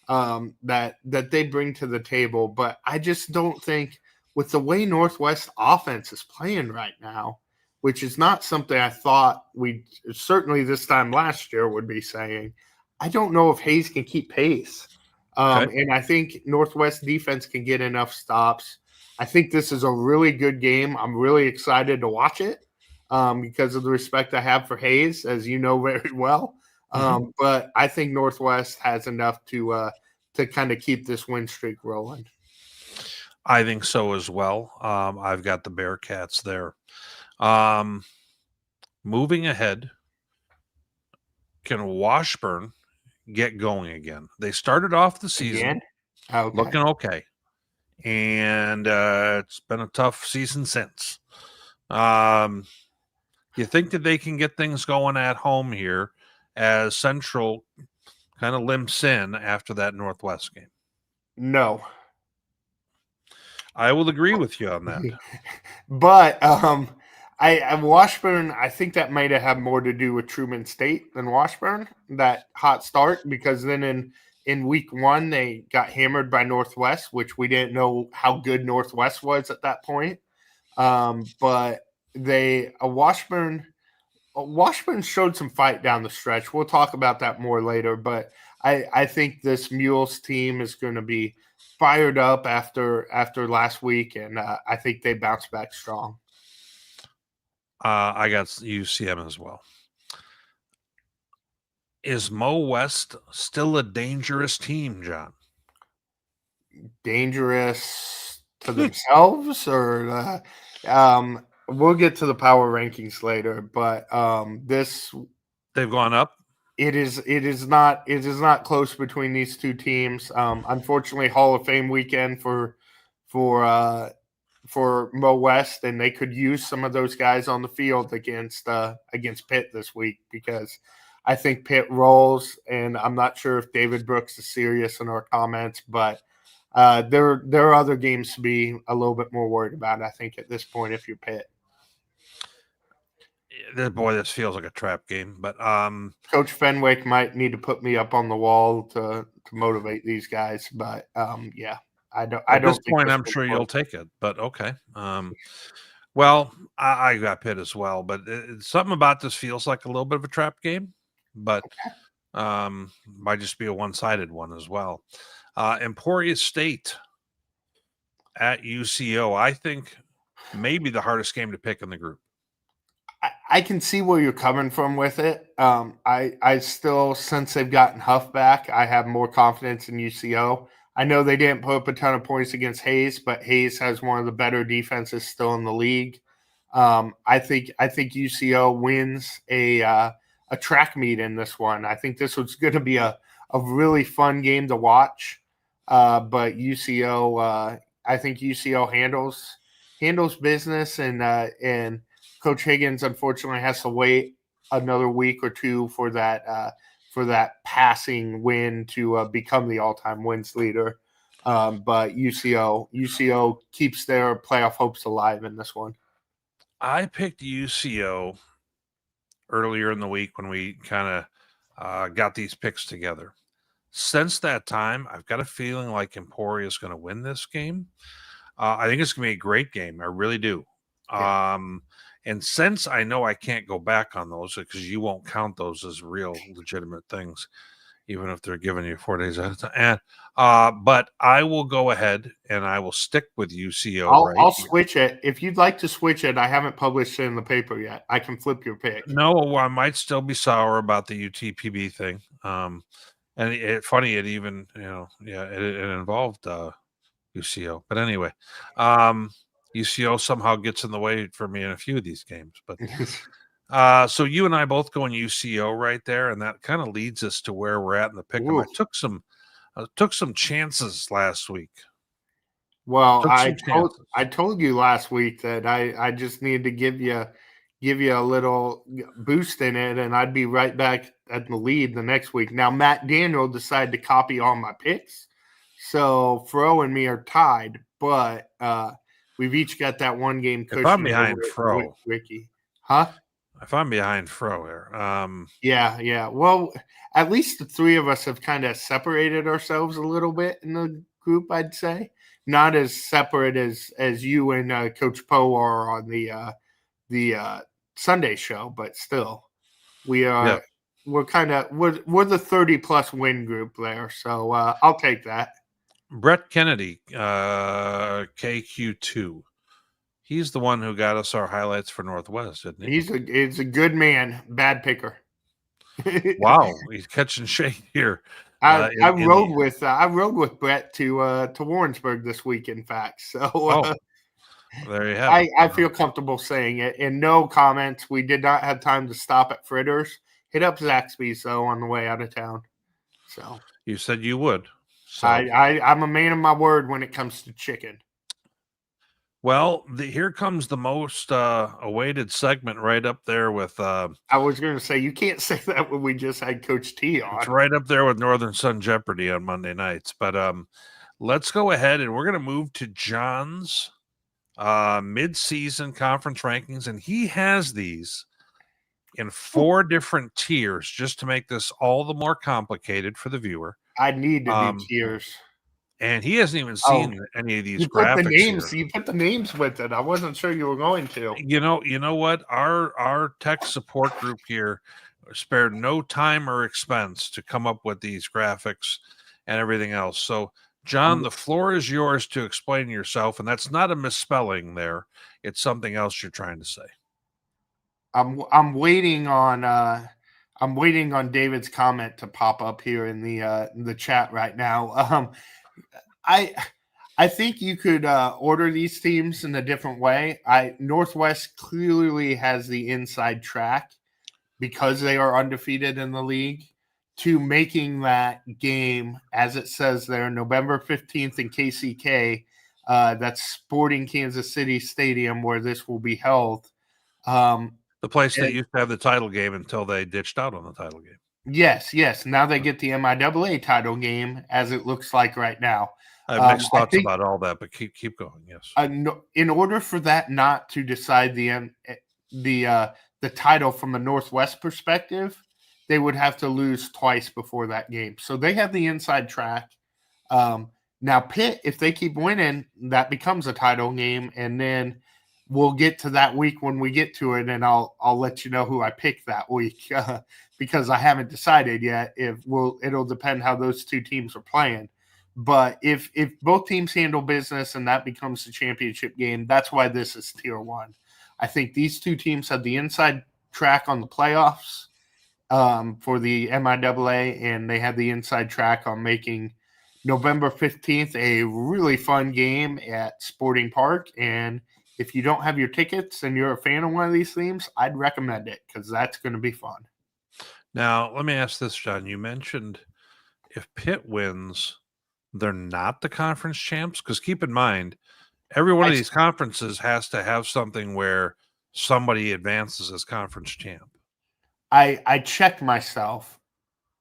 that they bring to the table. But I just don't think, with the way Northwest offense is playing right now, which is not something I thought we certainly this time last year would be saying, I don't know if Hayes can keep pace. And I think Northwest defense can get enough stops. I think this is a really good game. I'm really excited to watch it because of the respect I have for Hayes, as you know very well. But I think Northwest has enough to kind of keep this win streak rolling. I think so as well. I've got the Bearcats there. Moving ahead, can Washburn get going again? They started off the season looking okay. And it's been a tough season since. You think that they can get things going at home here as Central kind of limps in after that Northwest game? No. I will agree with you on that. But I Washburn, I think that might have had more to do with Truman State than Washburn, that hot start, because then in week 1, they got hammered by Northwest, which we didn't know how good Northwest was at that point. But Washburn showed some fight down the stretch. We'll talk about that more later. But I think this Mules team is going to be fired up after last week, and I think they bounce back strong. I got UCM as well. Is Mo West still a dangerous team, John? Dangerous to themselves, or we'll get to the power rankings later. But they've gone up. It is not close between these two teams. Unfortunately, Hall of Fame weekend for Mo West, and they could use some of those guys on the field against Pitt this week, because I think Pitt rolls, and I'm not sure if David Brooks is serious in our comments, but there are other games to be a little bit more worried about, I think, at this point, if you're Pitt. Boy, this feels like a trap game, but Coach Fenwick might need to put me up on the wall to motivate these guys, but yeah, I don't. At this point, I'm sure you'll take it, but okay. Well, I got Pitt as well, but something about this feels like a little bit of a trap game, but might just be a one-sided one as well. Emporia State at UCO, I think maybe the hardest game to pick in the group. I can see where you're coming from with it. I still, since they've gotten Huff back, I have more confidence in UCO. I know they didn't put up a ton of points against Hayes, but Hayes has one of the better defenses still in the league. I think UCO wins a track meet in this one. I think this was going to be a really fun game to watch. But UCO, I think UCO handles business, and Coach Higgins unfortunately has to wait another week or two for that passing win to become the all-time wins leader. But UCO keeps their playoff hopes alive in this one. I picked UCO earlier in the week when we kind of got these picks together. Since that time, I've got a feeling like Emporia is going to win this game. I think it's going to be a great game. I really do. Yeah. And since I know I can't go back on those because you won't count those as real legitimate things, even if they're giving you 4 days at a time. But I will go ahead and I will stick with UCO. I'll switch it. If you'd like to switch it, I haven't published it in the paper yet. I can flip your pick. No, I might still be sour about the UTPB thing. And funny, it even, it involved UCO. But anyway, UCO somehow gets in the way for me in a few of these games. But so you and I both go in UCO right there, and that kind of leads us to where we're at in the pick. I took some chances last week. Well, I told you last week that I just needed to give you a little boost in it, and I'd be right back at the lead the next week. Now, Matt Daniel decided to copy all my picks, so Fro and me are tied, but we've each got that one game cushion. If I'm behind Fro, Ricky, huh? If I'm behind Fro here, yeah. Well, at least the three of us have kind of separated ourselves a little bit in the group, I'd say. Not as separate as you and Coach Poe are on the Sunday show, but still, we are. Yeah. We're the 30+ win group there, so I'll take that. Brett Kennedy, KQ2. He's the one who got us our highlights for Northwest, isn't he? He's a good man, bad picker. Wow, he's catching shade here. I rode with Brett to Warrensburg this week, in fact. So there you have it. I feel comfortable saying it. And no comments. We did not have time to stop at Fritters. Hit up Zaxby's though on the way out of town. So you said you would. So I'm a man of my word when it comes to chicken. Well, here comes the most awaited segment right up there with. I was going to say, you can't say that when we just had Coach T on. It's right up there with Northern Sun Jeopardy on Monday nights. But let's go ahead and we're going to move to John's mid-season conference rankings. And he has these in 4 different tiers just to make this all the more complicated for the viewer. I need to do tiers. And he hasn't even seen any of these graphics. You put the names with it. I wasn't sure you were going to. You know what? Our tech support group here spared no time or expense to come up with these graphics and everything else. So, John, the floor is yours to explain yourself, and that's not a misspelling there. It's something else you're trying to say. I'm waiting on David's comment to pop up here in the chat right now. I think you could order these teams in a different way. Northwest clearly has the inside track because they are undefeated in the league to making that game, as it says there, November 15th in KCK. That's Sporting Kansas City Stadium where this will be held. The place that used to have the title game until they ditched out on the title game. Yes. Now they get the MIAA title game, as it looks like right now. I have mixed thoughts about all that, but keep going. Yes. In order for that not to decide the title from a Northwest perspective, they would have to lose twice before that game. So they have the inside track. Now Pitt, if they keep winning, that becomes a title game, and then we'll get to that week when we get to it, and I'll let you know who I picked that week because I haven't decided yet. It'll depend how those two teams are playing. But if both teams handle business and that becomes the championship game, that's why this is tier 1. I think these two teams have the inside track on the playoffs for the MIAA, and they had the inside track on making November 15th a really fun game at Sporting Park. And if you don't have your tickets and you're a fan of one of these teams, I'd recommend it because that's going to be fun. Now, let me ask this, John. You mentioned if Pitt wins, they're not the conference champs? Because keep in mind, every one of these conferences has to have something where somebody advances as conference champ. I checked myself.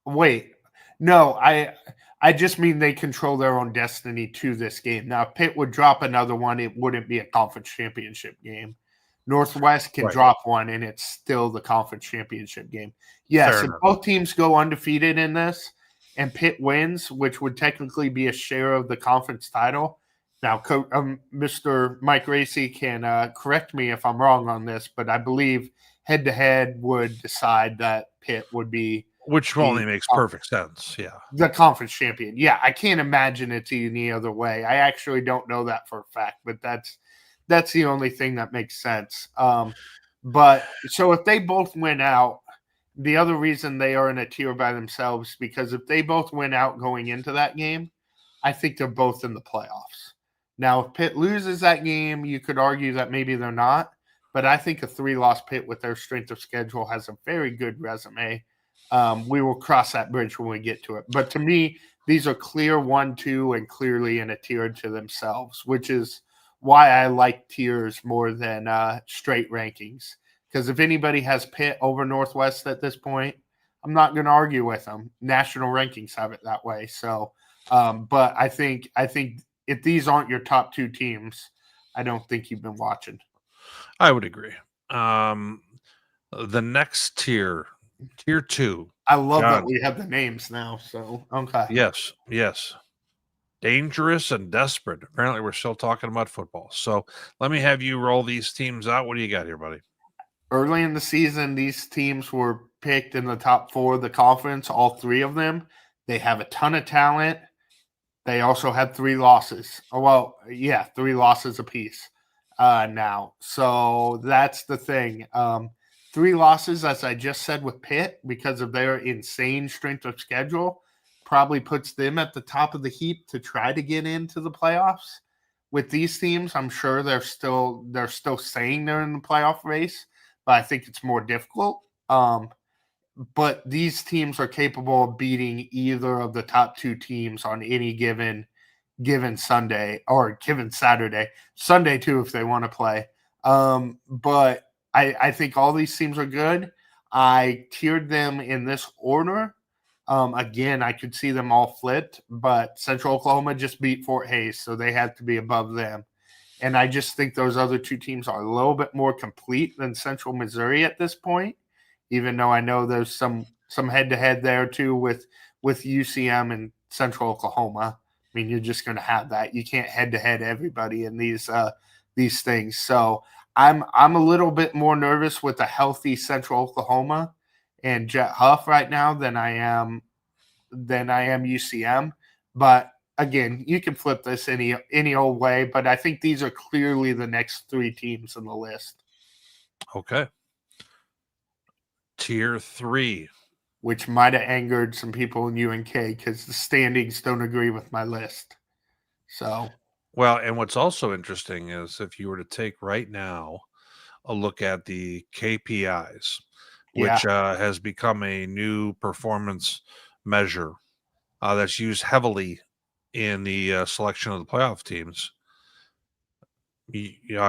Wait, no, I just mean they control their own destiny to this game. Now, if Pitt would drop another one, it wouldn't be a conference championship game. Northwest can drop one, and it's still the conference championship game. Yes, if both teams go undefeated in this and Pitt wins, which would technically be a share of the conference title. Now, Mr. Mike Racy can correct me if I'm wrong on this, but I believe head-to-head would decide that Pitt would be – which only makes perfect sense, yeah. The conference champion. Yeah, I can't imagine it's any other way. I actually don't know that for a fact, but that's the only thing that makes sense. But so if they both win out, the other reason they are in a tier by themselves, because if they both win out going into that game, I think they're both in the playoffs. Now, if Pitt loses that game, you could argue that maybe they're not, but I think a 3-loss Pitt with their strength of schedule has a very good resume. We will cross that bridge when we get to it. But to me, these are clear 1-2 and clearly in a tier to themselves, which is why I like tiers more than straight rankings. Because if anybody has Pitt over Northwest at this point, I'm not going to argue with them. National rankings have it that way. So, but I think if these aren't your top two teams, I don't think you've been watching. I would agree. The next tier 2. I love that we have the names now. So, okay. Yes. Dangerous and desperate. Apparently, we're still talking about football. So let me have you roll these teams out. What do you got here, buddy? Early in the season, these teams were picked in the top 4 of the conference, all 3 of them. They have a ton of talent. They also had 3 losses. 3 losses apiece now. So that's the thing. 3 losses, as I just said, with Pitt, because of their insane strength of schedule, probably puts them at the top of the heap to try to get into the playoffs. With these teams, I'm sure they're still saying they're in the playoff race, but I think it's more difficult. But these teams are capable of beating either of the top 2 teams on any given Sunday or given Saturday. Sunday, too, if they want to play. But I think all these teams are good. I tiered them in this order. Again, I could see them all flipped, but Central Oklahoma just beat Fort Hays, so they have to be above them. And I just think those other 2 teams are a little bit more complete than Central Missouri at this point, even though I know there's some head-to-head there too with UCM and Central Oklahoma. I mean, you're just going to have that. You can't head-to-head everybody in these things. So I'm a little bit more nervous with a healthy Central Oklahoma and Jet Huff right now than I am UCM. But again, you can flip this any old way, but I think these are clearly the next 3 teams on the list. Okay. Tier 3. Which might have angered some people in UNK because the standings don't agree with my list. So, well, and what's also interesting is if you were to take right now a look at the KPIs, which has become a new performance measure that's used heavily in the selection of the playoff teams.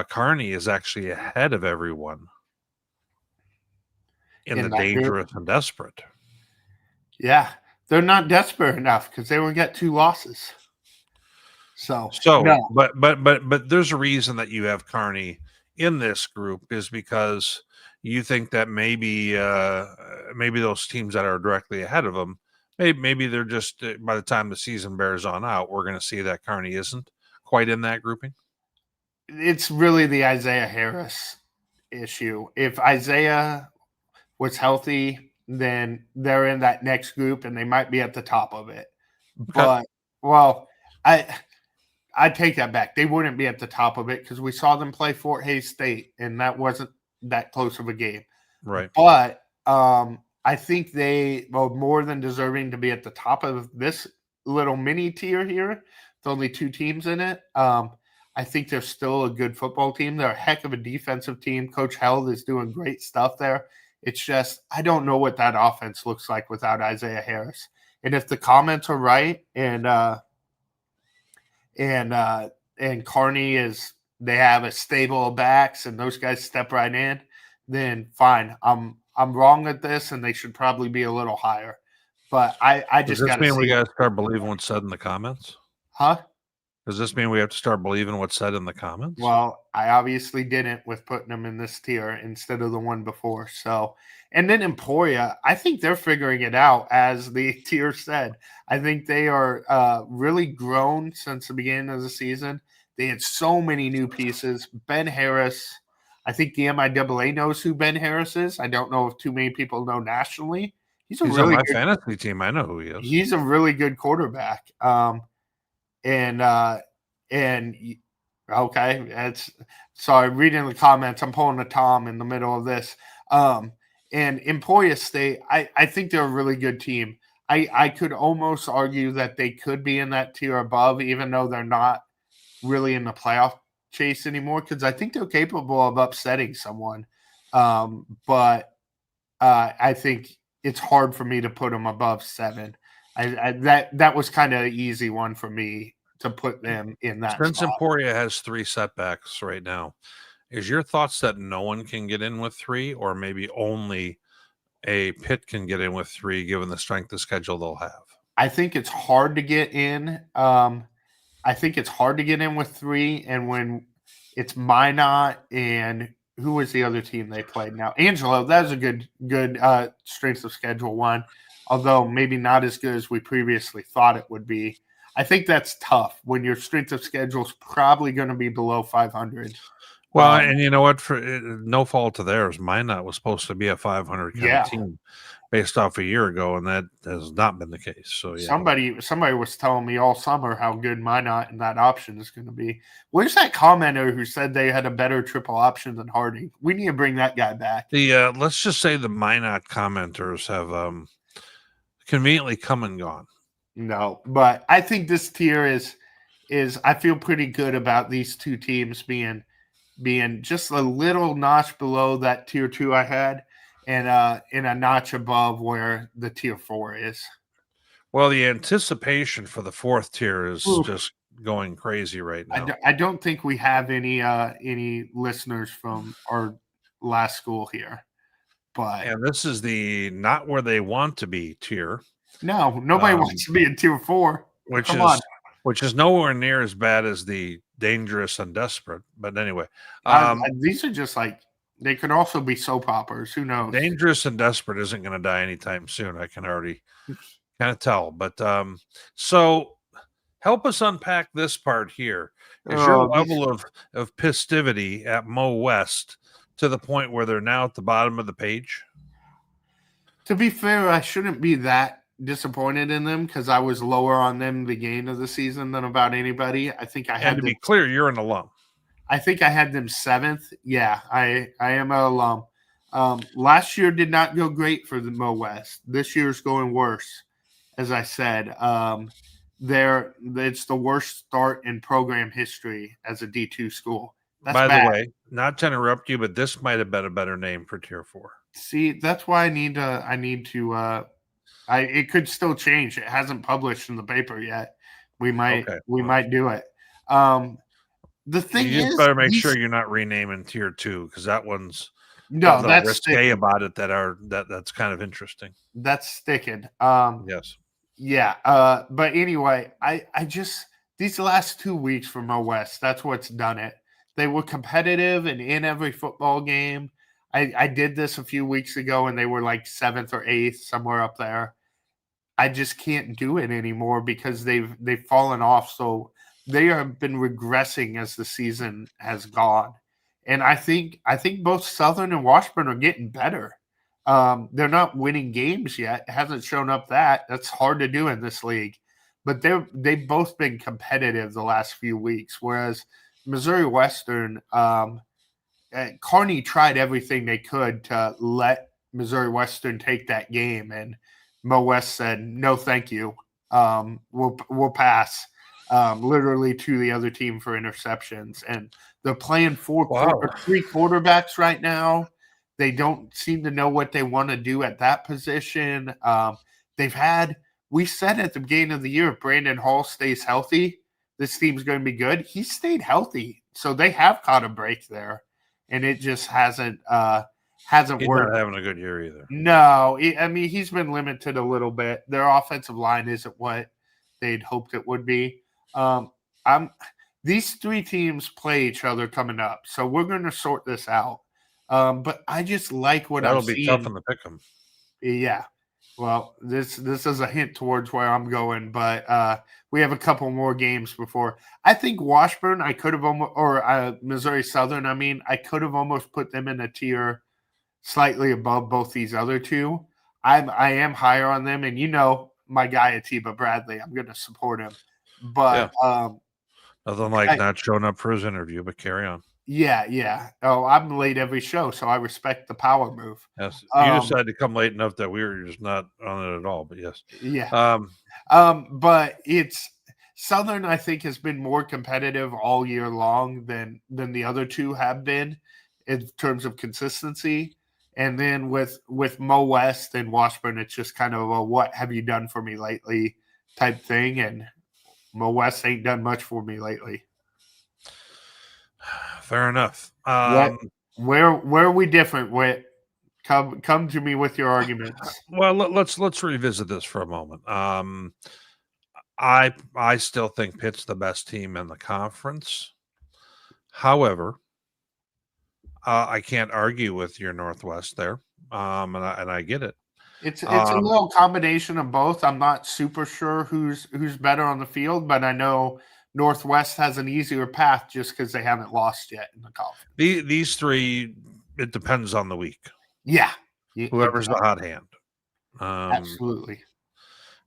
Kearney is actually ahead of everyone in the dangerous and desperate. Yeah, they're not desperate enough because they only got 2 losses. So no. but there's a reason that you have Kearney in this group is because you think that maybe those teams that are directly ahead of them, maybe they're just by the time the season bears on out, we're going to see that Kearney isn't quite in that grouping. It's really the Isaiah Harris issue. If Isaiah was healthy, then they're in that next group and they might be at the top of it. Okay. But I take that back. They wouldn't be at the top of it because we saw them play Fort Hays State, and that wasn't that close of a game. Right. But I think they are more than deserving to be at the top of this little mini tier here. With only 2 teams in it. I think they're still a good football team. They're a heck of a defensive team. Coach Held is doing great stuff there. It's just I don't know what that offense looks like without Isaiah Harris. And if the comments are right, and Carney is they have a stable of backs, and those guys step right in, then fine. I'm wrong at this, and they should probably be a little higher. But I Does just this got to mean we see. got to start believing what's said in the comments? Huh? Does this mean we have to start believing what's said in the comments? Well, I obviously didn't with putting them in this tier instead of the one before. So, and then Emporia, I think they're figuring it out, as the tier said. I think they are really grown since the beginning of the season. They had so many new pieces. Ben Harris, I think the MIAA knows who Ben Harris is. I don't know if too many people know nationally. He's on my fantasy team. I know who he is. He's a really good quarterback. And okay, that's sorry. Reading the comments, I'm pulling a Tom in the middle of this. And Emporia State, I think they're a really good team. I could almost argue that they could be in that tier above, even though they're not really in the playoff chase anymore, because I think they're capable of upsetting someone. But I think it's hard for me to put them above 7. That was kind of an easy one for me to put them in that Since spot. Emporia has 3 setbacks right now, is your thoughts that no one can get in with 3, or maybe only a Pitt can get in with 3, given the strength of schedule they'll have? I think it's hard to get in. I think it's hard to get in with 3, and when it's Minot and who was the other team they played now? Angelo. That was a good strength of schedule one, although maybe not as good as we previously thought it would be. I think that's tough when your strength of schedule is probably going to be below 500. Well, and you know what? For no fault of theirs, Minot was supposed to be a 500 kind of team based off a year ago, and that has not been the case. So yeah. Somebody was telling me all summer how good Minot and that option is going to be. Where's that commenter who said they had a better triple option than Harding? We need to bring that guy back. The let's just say the Minot commenters have conveniently come and gone. No, but I think this tier is I feel pretty good about these 2 teams being just a little notch below that tier 2 I had, and in a notch above where the tier 4 is. Well, the anticipation for the 4th tier is just going crazy right now. I don't think we have any listeners from our last school here, but and this is the not where they want to be tier. No, nobody wants to be in tier 4. Which is nowhere near as bad as the dangerous and desperate. But anyway, these are just like they could also be soap operas. Who knows? Dangerous and desperate isn't going to die anytime soon. I can already kind of tell. But so help us unpack this part here. Is your level of festivity at Mo West to the point where they're now at the bottom of the page? To be fair, I shouldn't be that disappointed in them because I was lower on them the beginning of the season than about anybody. I think I had and to be clear, you're an alum. I think I had them 7th. Yeah, I am an alum. Last year did not go great for the Mo West. This year's going worse. As I said, it's the worst start in program history as a D2 school. That's By bad. the way, not to interrupt you, but this might have been a better name for tier 4. See, that's why I need to it could still change. It hasn't published in the paper yet. We might do it. The thing you is, just better make sure you're not renaming tier 2 because that one's that's risque sticking. about it that's kind of interesting. That's sticking. Yes. Yeah. But anyway, I just these last 2 weeks for Mo West, that's what's done it. They were competitive and in every football game. I did this a few weeks ago and they were like 7th or 8th, somewhere up there. I just can't do it anymore because they've fallen off. So they have been regressing as the season has gone. And I think both Southern and Washburn are getting better. They're not winning games yet. It hasn't shown up that. That's hard to do in this league. But they've both been competitive the last few weeks, whereas Missouri Western Kearney tried everything they could to let Missouri Western take that game, and Mo West said, "No, thank you. We'll pass." Literally to the other team for interceptions, and they're playing three quarterbacks right now. They don't seem to know what they want to do at that position. We said at the beginning of the year, if Brandon Hall stays healthy, this team's going to be good. He stayed healthy, so they have caught a break there, and it just hasn't He's worked. not having a good year either. No, I mean, he's been limited a little bit. Their offensive line isn't what they'd hoped it would be. These three teams play each other coming up, so we're going to sort this out. But I just like what I'm seeing. That'll be tough in the pick'em. Yeah. Well, this is a hint towards where I'm going, but we have a couple more games before. I think Washburn, I could have almost, or Missouri Southern, I could have almost put them in a tier slightly above both these other two. I am higher on them, and my guy Atiba Bradley, I'm going to support him. But nothing like not showing up for his interview, but carry on. Yeah. Oh, I'm late every show, so I respect the power move. Yes, you decided to come late enough that we were just not on it at all. But yes, yeah. But it's Southern. I think has been more competitive all year long than the other two have been in terms of consistency. And then with Mo West and Washburn, it's just kind of a "what have you done for me lately" type thing, and Mo West ain't done much for me lately. Fair enough. Where are we different? Whit? Come to me with your arguments. Well, let's revisit this for a moment. I still think Pitt's the best team in the conference. However, I can't argue with your Northwest there, and I get it. It's a little combination of both. I'm not super sure who's better on the field, but I know Northwest has an easier path just because they haven't lost yet in the conference. These three, it depends on the week. Yeah. Whoever's the hot hand. Absolutely.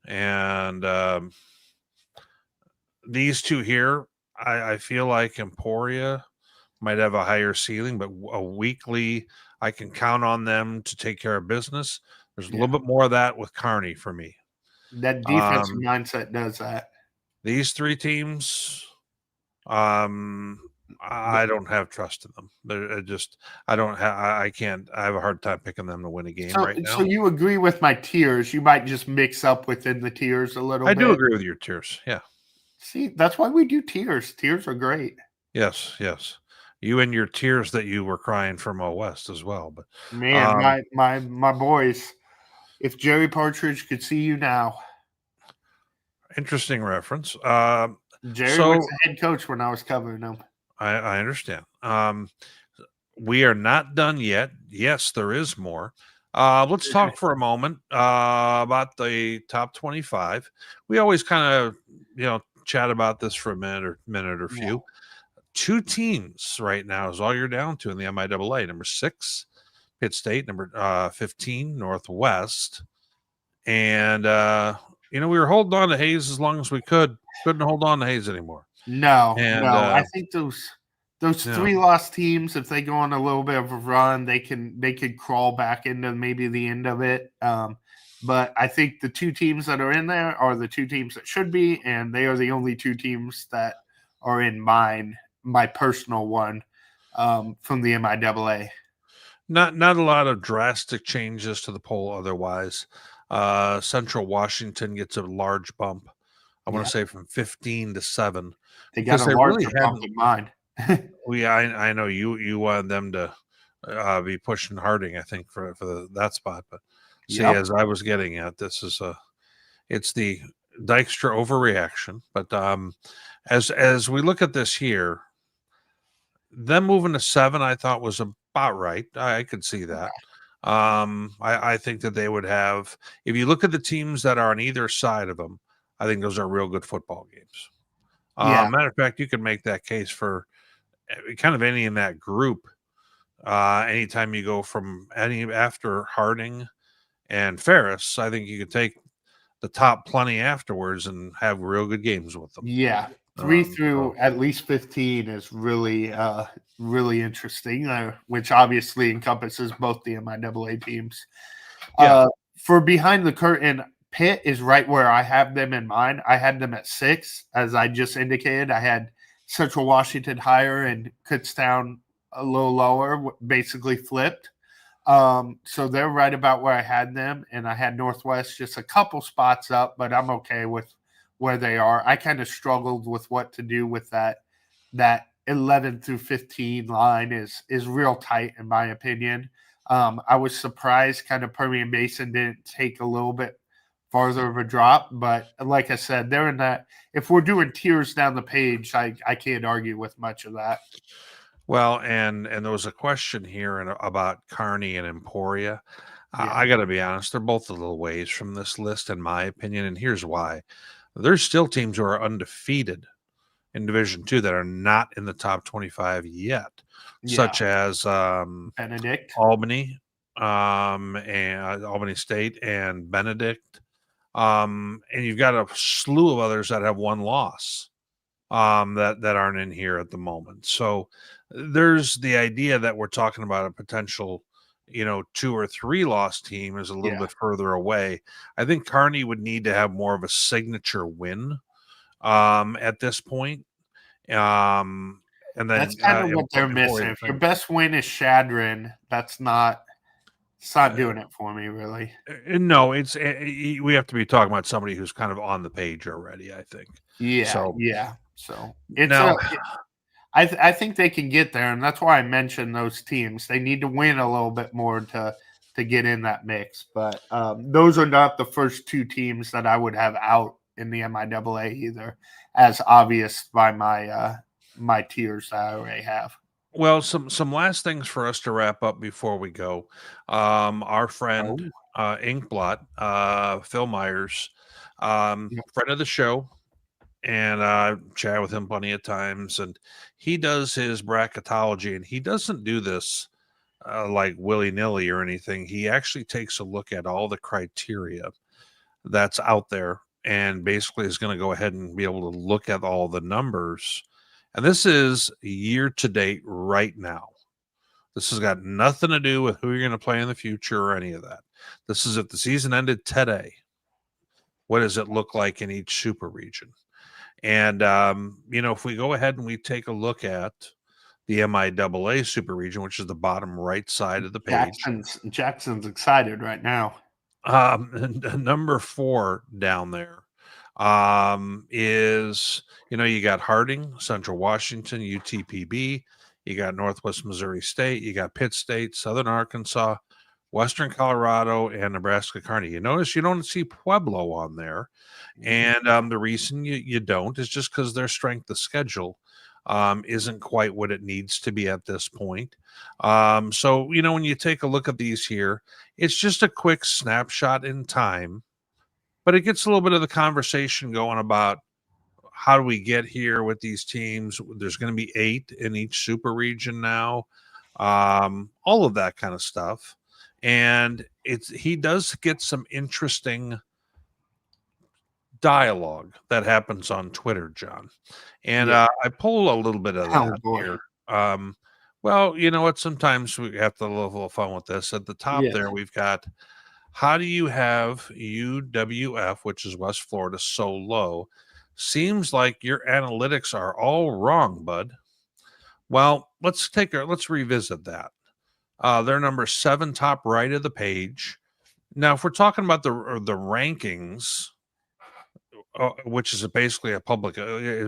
And these two here, I feel like Emporia might have a higher ceiling, but a weekly, I can count on them to take care of business. There's a little bit more of that with Kearney for me. That defensive mindset does that. These three teams, I don't have trust in them. I have a hard time picking them to win a game right now. So you agree with my tiers? You might just mix up within the tiers a little bit. I do agree with your tiers. Yeah. See, that's why we do tiers. Tiers are great. Yes. You and your tears that you were crying for Mo West as well. But man, my boys, if Jerry Partridge could see you now. Interesting reference. Jerry was the head coach when I was covering him. I understand. We are not done yet. Yes, there is more. Let's talk for a moment about the top 25. We always kind of, chat about this for a minute or few. Yeah. Two teams right now is all you're down to in the MIAA. Number 6, Pitt State. Number 15, Northwest. And, we were holding on to Hayes as long as we could. Couldn't hold on to Hayes anymore. No. I think those 3 lost teams, if they go on a little bit of a run, they could crawl back into maybe the end of it. But I think the 2 teams that are in there are the 2 teams that should be, and they are the only 2 teams that are in my personal one from the MIAA. Not a lot of drastic changes to the poll otherwise. Central Washington gets a large bump. I want to say from 15 to 7. They got a larger bump than mine. I know you wanted them to be pushing Harding, I think, for that spot. But see, as I was getting at, this is it's the Dykstra overreaction. But as we look at this here, them moving to 7, I thought was about right. I could see that. I think that they would have, if you look at the teams that are on either side of them, I think those are real good football games. Matter of fact, you can make that case for kind of any in that group. Anytime you go from after Harding and Ferris, I think you could take the top plenty afterwards and have real good games with them. Yeah. 3 through at least 15 is really, really interesting, which obviously encompasses both the MIAA teams. Yeah. For behind the curtain, Pitt is right where I have them in mind. I had them at 6, as I just indicated. I had Central Washington higher and Kutztown a little lower, basically flipped. So they're right about where I had them, and I had Northwest just a couple spots up, but I'm okay with where they are. I kind of struggled with what to do with that 11 through 15 line is real tight in my opinion. I was surprised kind of Permian Basin didn't take a little bit farther of a drop, but like I said, they're in that. If we're doing tiers down the page, I can't argue with much of that. Well, and there was a question here about Kearney and Emporia. Yeah. I got to be honest, they're both a little ways from this list, in my opinion, and here's why. There's still teams who are undefeated in Division II that are not in the top 25 yet, such as Benedict, Albany, and Albany State, and Benedict, and you've got a slew of others that have one loss that aren't in here at the moment. So there's the idea that we're talking about a potential, 2 or 3 loss team is a little bit further away. I think Kearney would need to have more of a signature win at this point. And then that's kind of what they're missing. If your best win is Shadron, it's not doing it for me, really. No, we have to be talking about somebody who's kind of on the page already, I think. So it's now, I think they can get there, and that's why I mentioned those teams. They need to win a little bit more to get in that mix. But those are not the first 2 teams that I would have out in the MIAA either, as obvious by my tiers that I already have. Well, some last things for us to wrap up before we go. Our friend Inkblot, Phil Myers, friend of the show, and I've chatted with him plenty of times, and he does his bracketology, and he doesn't do this like willy-nilly or anything. He actually takes a look at all the criteria that's out there and basically is going to go ahead and be able to look at all the numbers. And this is year to date right now. This has got nothing to do with who you're going to play in the future or any of that. This is if the season ended today. What does it look like in each super region? And, if we go ahead and we take a look at the MIAA super region, which is the bottom right side of the page. Jackson's excited right now. Number 4 down there is, you got Harding, Central Washington, UTPB, you got Northwest Missouri State, you got Pitt State, Southern Arkansas, Western Colorado, and Nebraska Kearney. You notice you don't see Pueblo on there. And the reason you don't is just because their strength of schedule isn't quite what it needs to be at this point. So, when you take a look at these here, it's just a quick snapshot in time, but it gets a little bit of the conversation going about how do we get here with these teams. There's going to be 8 in each super region now, all of that kind of stuff. And he does get some interesting dialogue that happens on Twitter, John. And I pull a little bit of that here. Well, you know what? Sometimes we have to have a little fun with this. At the top there, we've got, how do you have UWF, which is West Florida, so low? Seems like your analytics are all wrong, bud. Well, let's revisit that. They're number 7, top right of the page. Now, if we're talking about the rankings, which is basically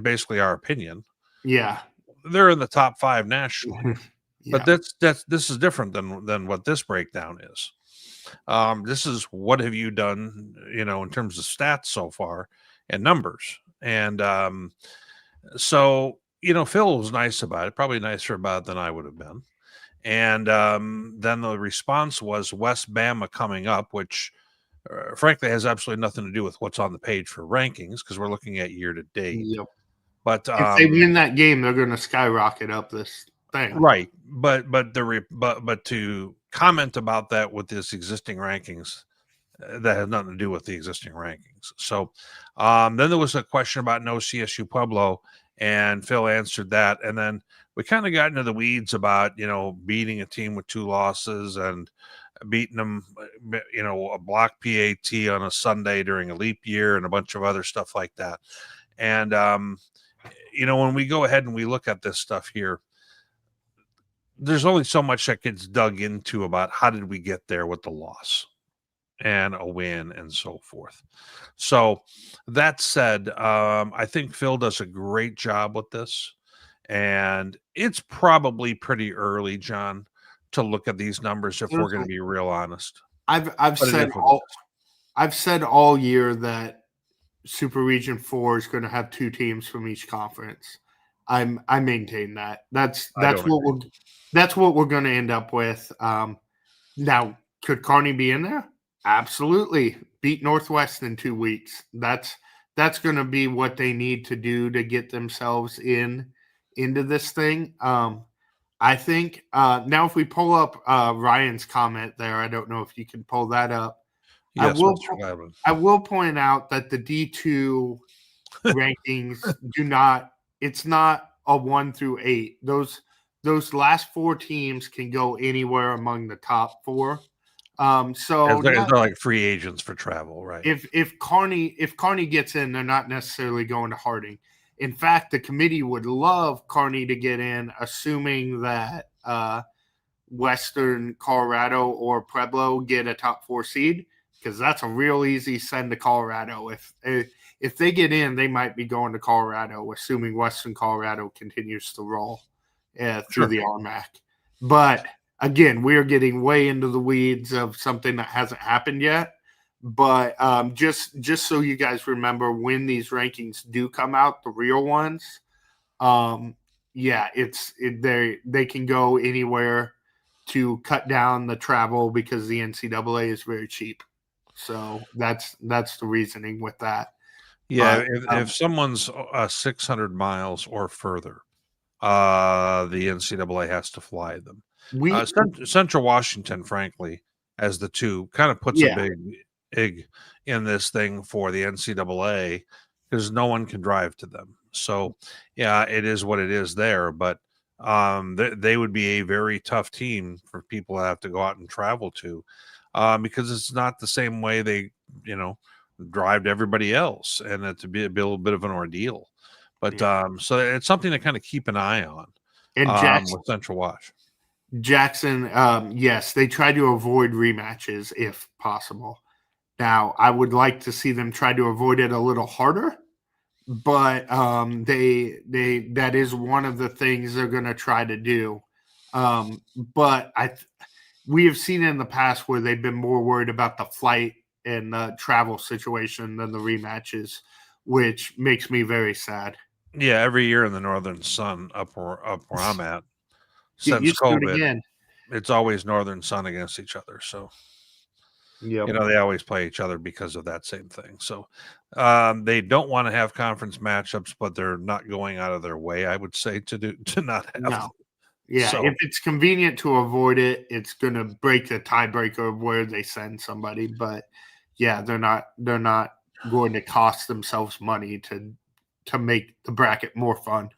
basically our opinion. Yeah, they're in the top 5 nationally. But this is different than what this breakdown is. This is what have you done, in terms of stats so far and numbers. And so, Phil was nice about it, probably nicer about it than I would have been. And then the response was West Bama coming up, which frankly has absolutely nothing to do with what's on the page for rankings because we're looking at year to date. Yep. But if they win that game, they're going to skyrocket up this thing. Right. But to comment about that with this existing rankings, that has nothing to do with the existing rankings. So then there was a question about no CSU Pueblo, And Phil answered that. And then we kind of got into the weeds about, beating a team with 2 losses and beating them, a block PAT on a Sunday during a leap year and a bunch of other stuff like that. And, when we go ahead and we look at this stuff here, there's only so much that gets dug into about how did we get there with the loss and a win and so forth. So that said, I think Phil does a great job with this. And it's probably pretty early, John, to look at these numbers if we're going to be real honest. I've But it said is what it is. I've said all year that Super Region 4 is going to have 2 teams from each conference. I maintain that. That's what we're going to end up with. Now, could Kearney be in there? Absolutely. Beat Northwest in 2 weeks. That's going to be what they need to do to get themselves into this thing. I think now if we pull up Ryan's comment there, I don't know if you can pull that up. Yes, I will point out that the D2 rankings it's not a 1 through 8. Those last 4 teams can go anywhere among the top 4. So they're like free agents for travel, right? If Kearney gets in, they're not necessarily going to Harding. In fact, the committee would love Kearney to get in, assuming that Western Colorado or Pueblo get a top 4 seed, because that's a real easy send to Colorado. If they get in, they might be going to Colorado, assuming Western Colorado continues to roll through the RMAC. But again, we're getting way into the weeds of something that hasn't happened yet. But just so you guys remember, when these rankings do come out, the real ones, they can go anywhere to cut down the travel because the NCAA is very cheap. So that's the reasoning with that. Yeah, if someone's 600 miles or further, the NCAA has to fly them. Central Washington, frankly, as the 2, kind of puts a big egg in this thing for the NCAA because no one can drive to them. So, yeah, it is what it is there. But they would be a very tough team for people to have to go out and travel to because it's not the same way they, drive to everybody else, and it to be a little bit of an ordeal. But so it's something to kind of keep an eye on. And with Central Wash. Jackson, yes, they try to avoid rematches if possible. Now, I would like to see them try to avoid it a little harder, but that is one of the things they're going to try to do. But we have seen in the past where they've been more worried about the flight and the travel situation than the rematches, which makes me very sad. Yeah, every year in the Northern Sun, up where I'm at, since COVID, it's always Northern Sun against each other. So, they always play each other because of that same thing. So, they don't want to have conference matchups, but they're not going out of their way, I would say, to not have. No. Yeah, so, if it's convenient to avoid it, it's going to break the tiebreaker of where they send somebody. But yeah, they're not going to cost themselves money to make the bracket more fun.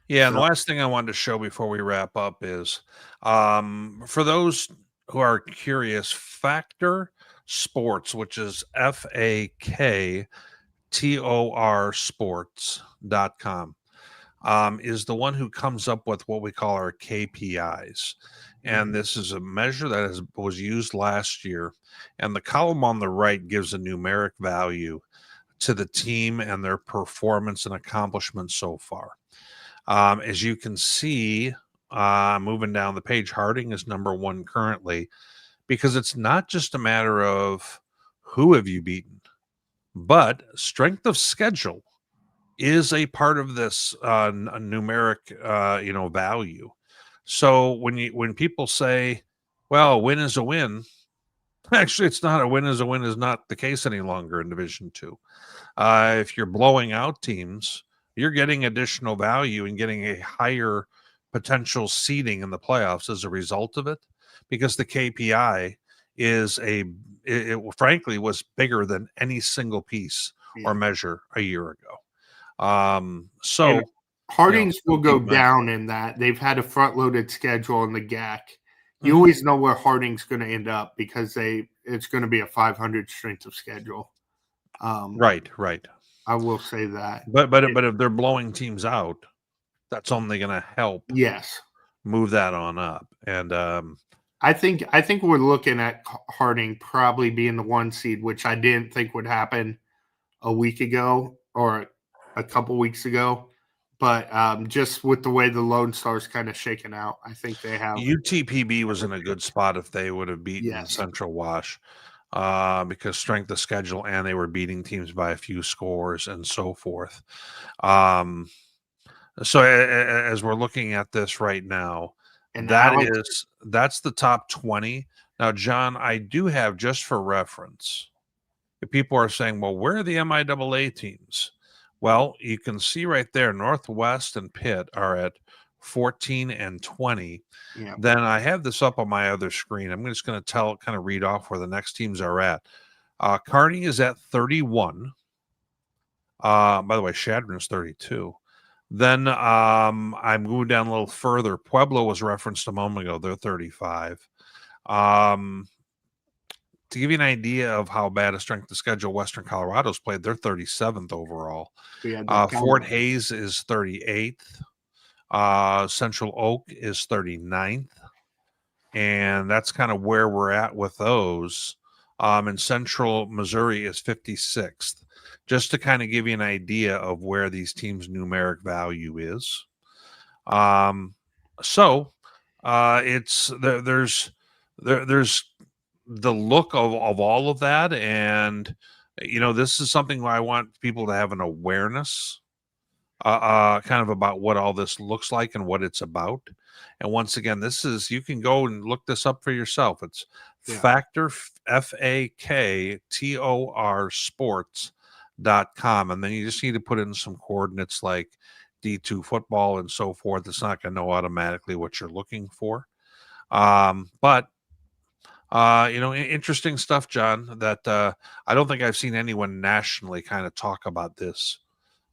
Yeah, and the last thing I wanted to show before we wrap up is for those who are curious, Factor Sports, which is FAKTOR sports.com, is the one who comes up with what we call our KPIs. And this is a measure that was used last year. And the column on the right gives a numeric value to the team and their performance and accomplishments so far. As you can see, moving down the page, Harding is number 1 currently, because it's not just a matter of who have you beaten, but strength of schedule is a part of this numeric value. So when people say, well, a win is a win, actually it's not. A win is not the case any longer in Division II. If you're blowing out teams, you're getting additional value and getting a higher potential seeding in the playoffs as a result of it, because the KPI is it frankly was bigger than any single piece or measure a year ago. Hardings will go compete down in that. They've had a front-loaded schedule in the GAC. You Mhm. always know where Harding's going to end up because it's going to be a 500 strength of schedule. Right. I will say that. But if they're blowing teams out, that's only going to help Yes. move that on up. And I think we're looking at Harding probably being the 1 seed, which I didn't think would happen a week ago or a couple weeks ago. But just with the way the Lone Star's kind of shaken out, I think they have. UTPB was in a good spot if they would have beaten Yes. Central Wash because strength of schedule, and they were beating teams by a few scores and so forth. So as we're looking at this right now, And that's the top 20. Now, John, I do have, just for reference, if people are saying, well, where are the MIAA teams? Well, you can see right there, Northwest and Pitt are at 14 and 20. Yeah. Then I have this up on my other screen. I'm just going to kind of read off where the next teams are at. Kearney is at 31. By the way, Shadron is 32. Then I'm moving down a little further. Pueblo was referenced a moment ago. They're 35. To give you an idea of how bad a strength of schedule Western Colorado's played, they're 37th overall. Fort Hays is 38th. Central Oak is 39th. And that's kind of where we're at with those. And Central Missouri is 56th. Just to kind of give you an idea of where these teams' numeric value is. It's there's the look of all of that, and this is something where I want people to have an awareness kind of about what all this looks like and what it's about. And once again, you can go and look this up for yourself. It's Factor, FAKTOR sports.com, and then you just need to put in some coordinates like D2 football and so forth. It's not going to know automatically what you're looking for. But interesting stuff, John, that I don't think I've seen anyone nationally kind of talk about this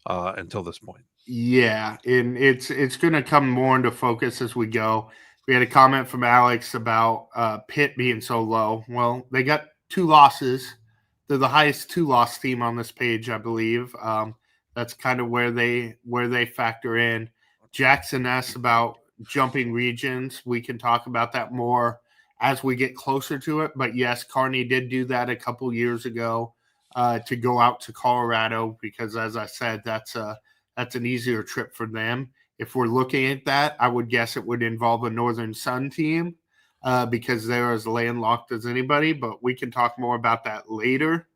until this point. Yeah, and it's going to come more into focus as we go. We had a comment from Alex about Pitt being so low. Well, they got 2 losses. They're the highest 2-loss team on this page, I believe. That's kind of where they factor in. Jackson asked about jumping regions. We can talk about that more as we get closer to it. But yes, Kearney did do that a couple years ago to go out to Colorado because, as I said, that's an easier trip for them. If we're looking at that, I would guess it would involve a Northern Sun team because they're as landlocked as anybody. But we can talk more about that later.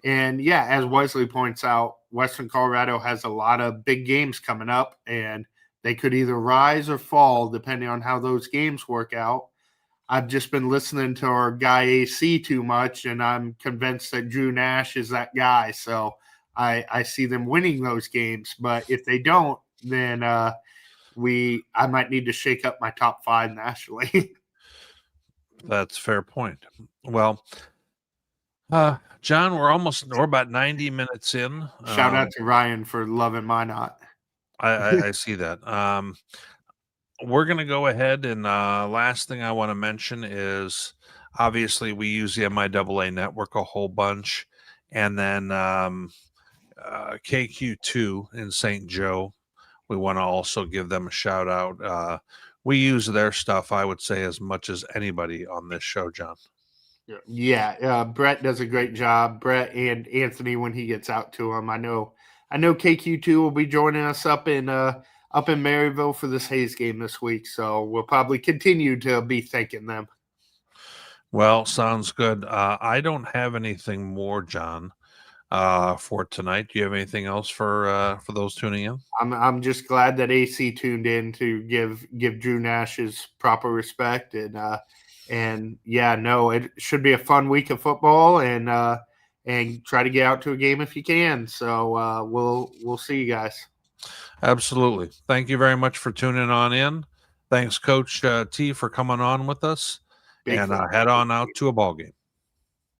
And yeah, as Wesley points out, Western Colorado has a lot of big games coming up, and they could either rise or fall depending on how those games work out. I've just been listening to our guy AC too much, and I'm convinced that Drew Nash is that guy. So I see them winning those games. But if they don't, then I might need to shake up my top 5 nationally. That's a fair point. Well, John, we're about 90 minutes in. Shout out to Ryan for loving my knot. I see that. We're going to go ahead, and last thing I want to mention is obviously we use the MIAA network a whole bunch, and then KQ2 in St. Joe. We want to also give them a shout out. We use their stuff, I would say, as much as anybody on this show, John. Yeah, Brett does a great job. Brett and Anthony when he gets out to them. I know KQ2 will be joining us up in Maryville for this Hayes game this week, so we'll probably continue to be thanking them. Well, sounds good. I don't have anything more, John, for tonight. Do you have anything else for those tuning in? I'm just glad that AC tuned in to give Drew Nash his proper respect, and yeah, no, it should be a fun week of football, and try to get out to a game if you can. So we'll see you guys. Absolutely. Thank you very much for tuning on in. Thanks, Coach T, for coming on with us. And head on out to a ball game.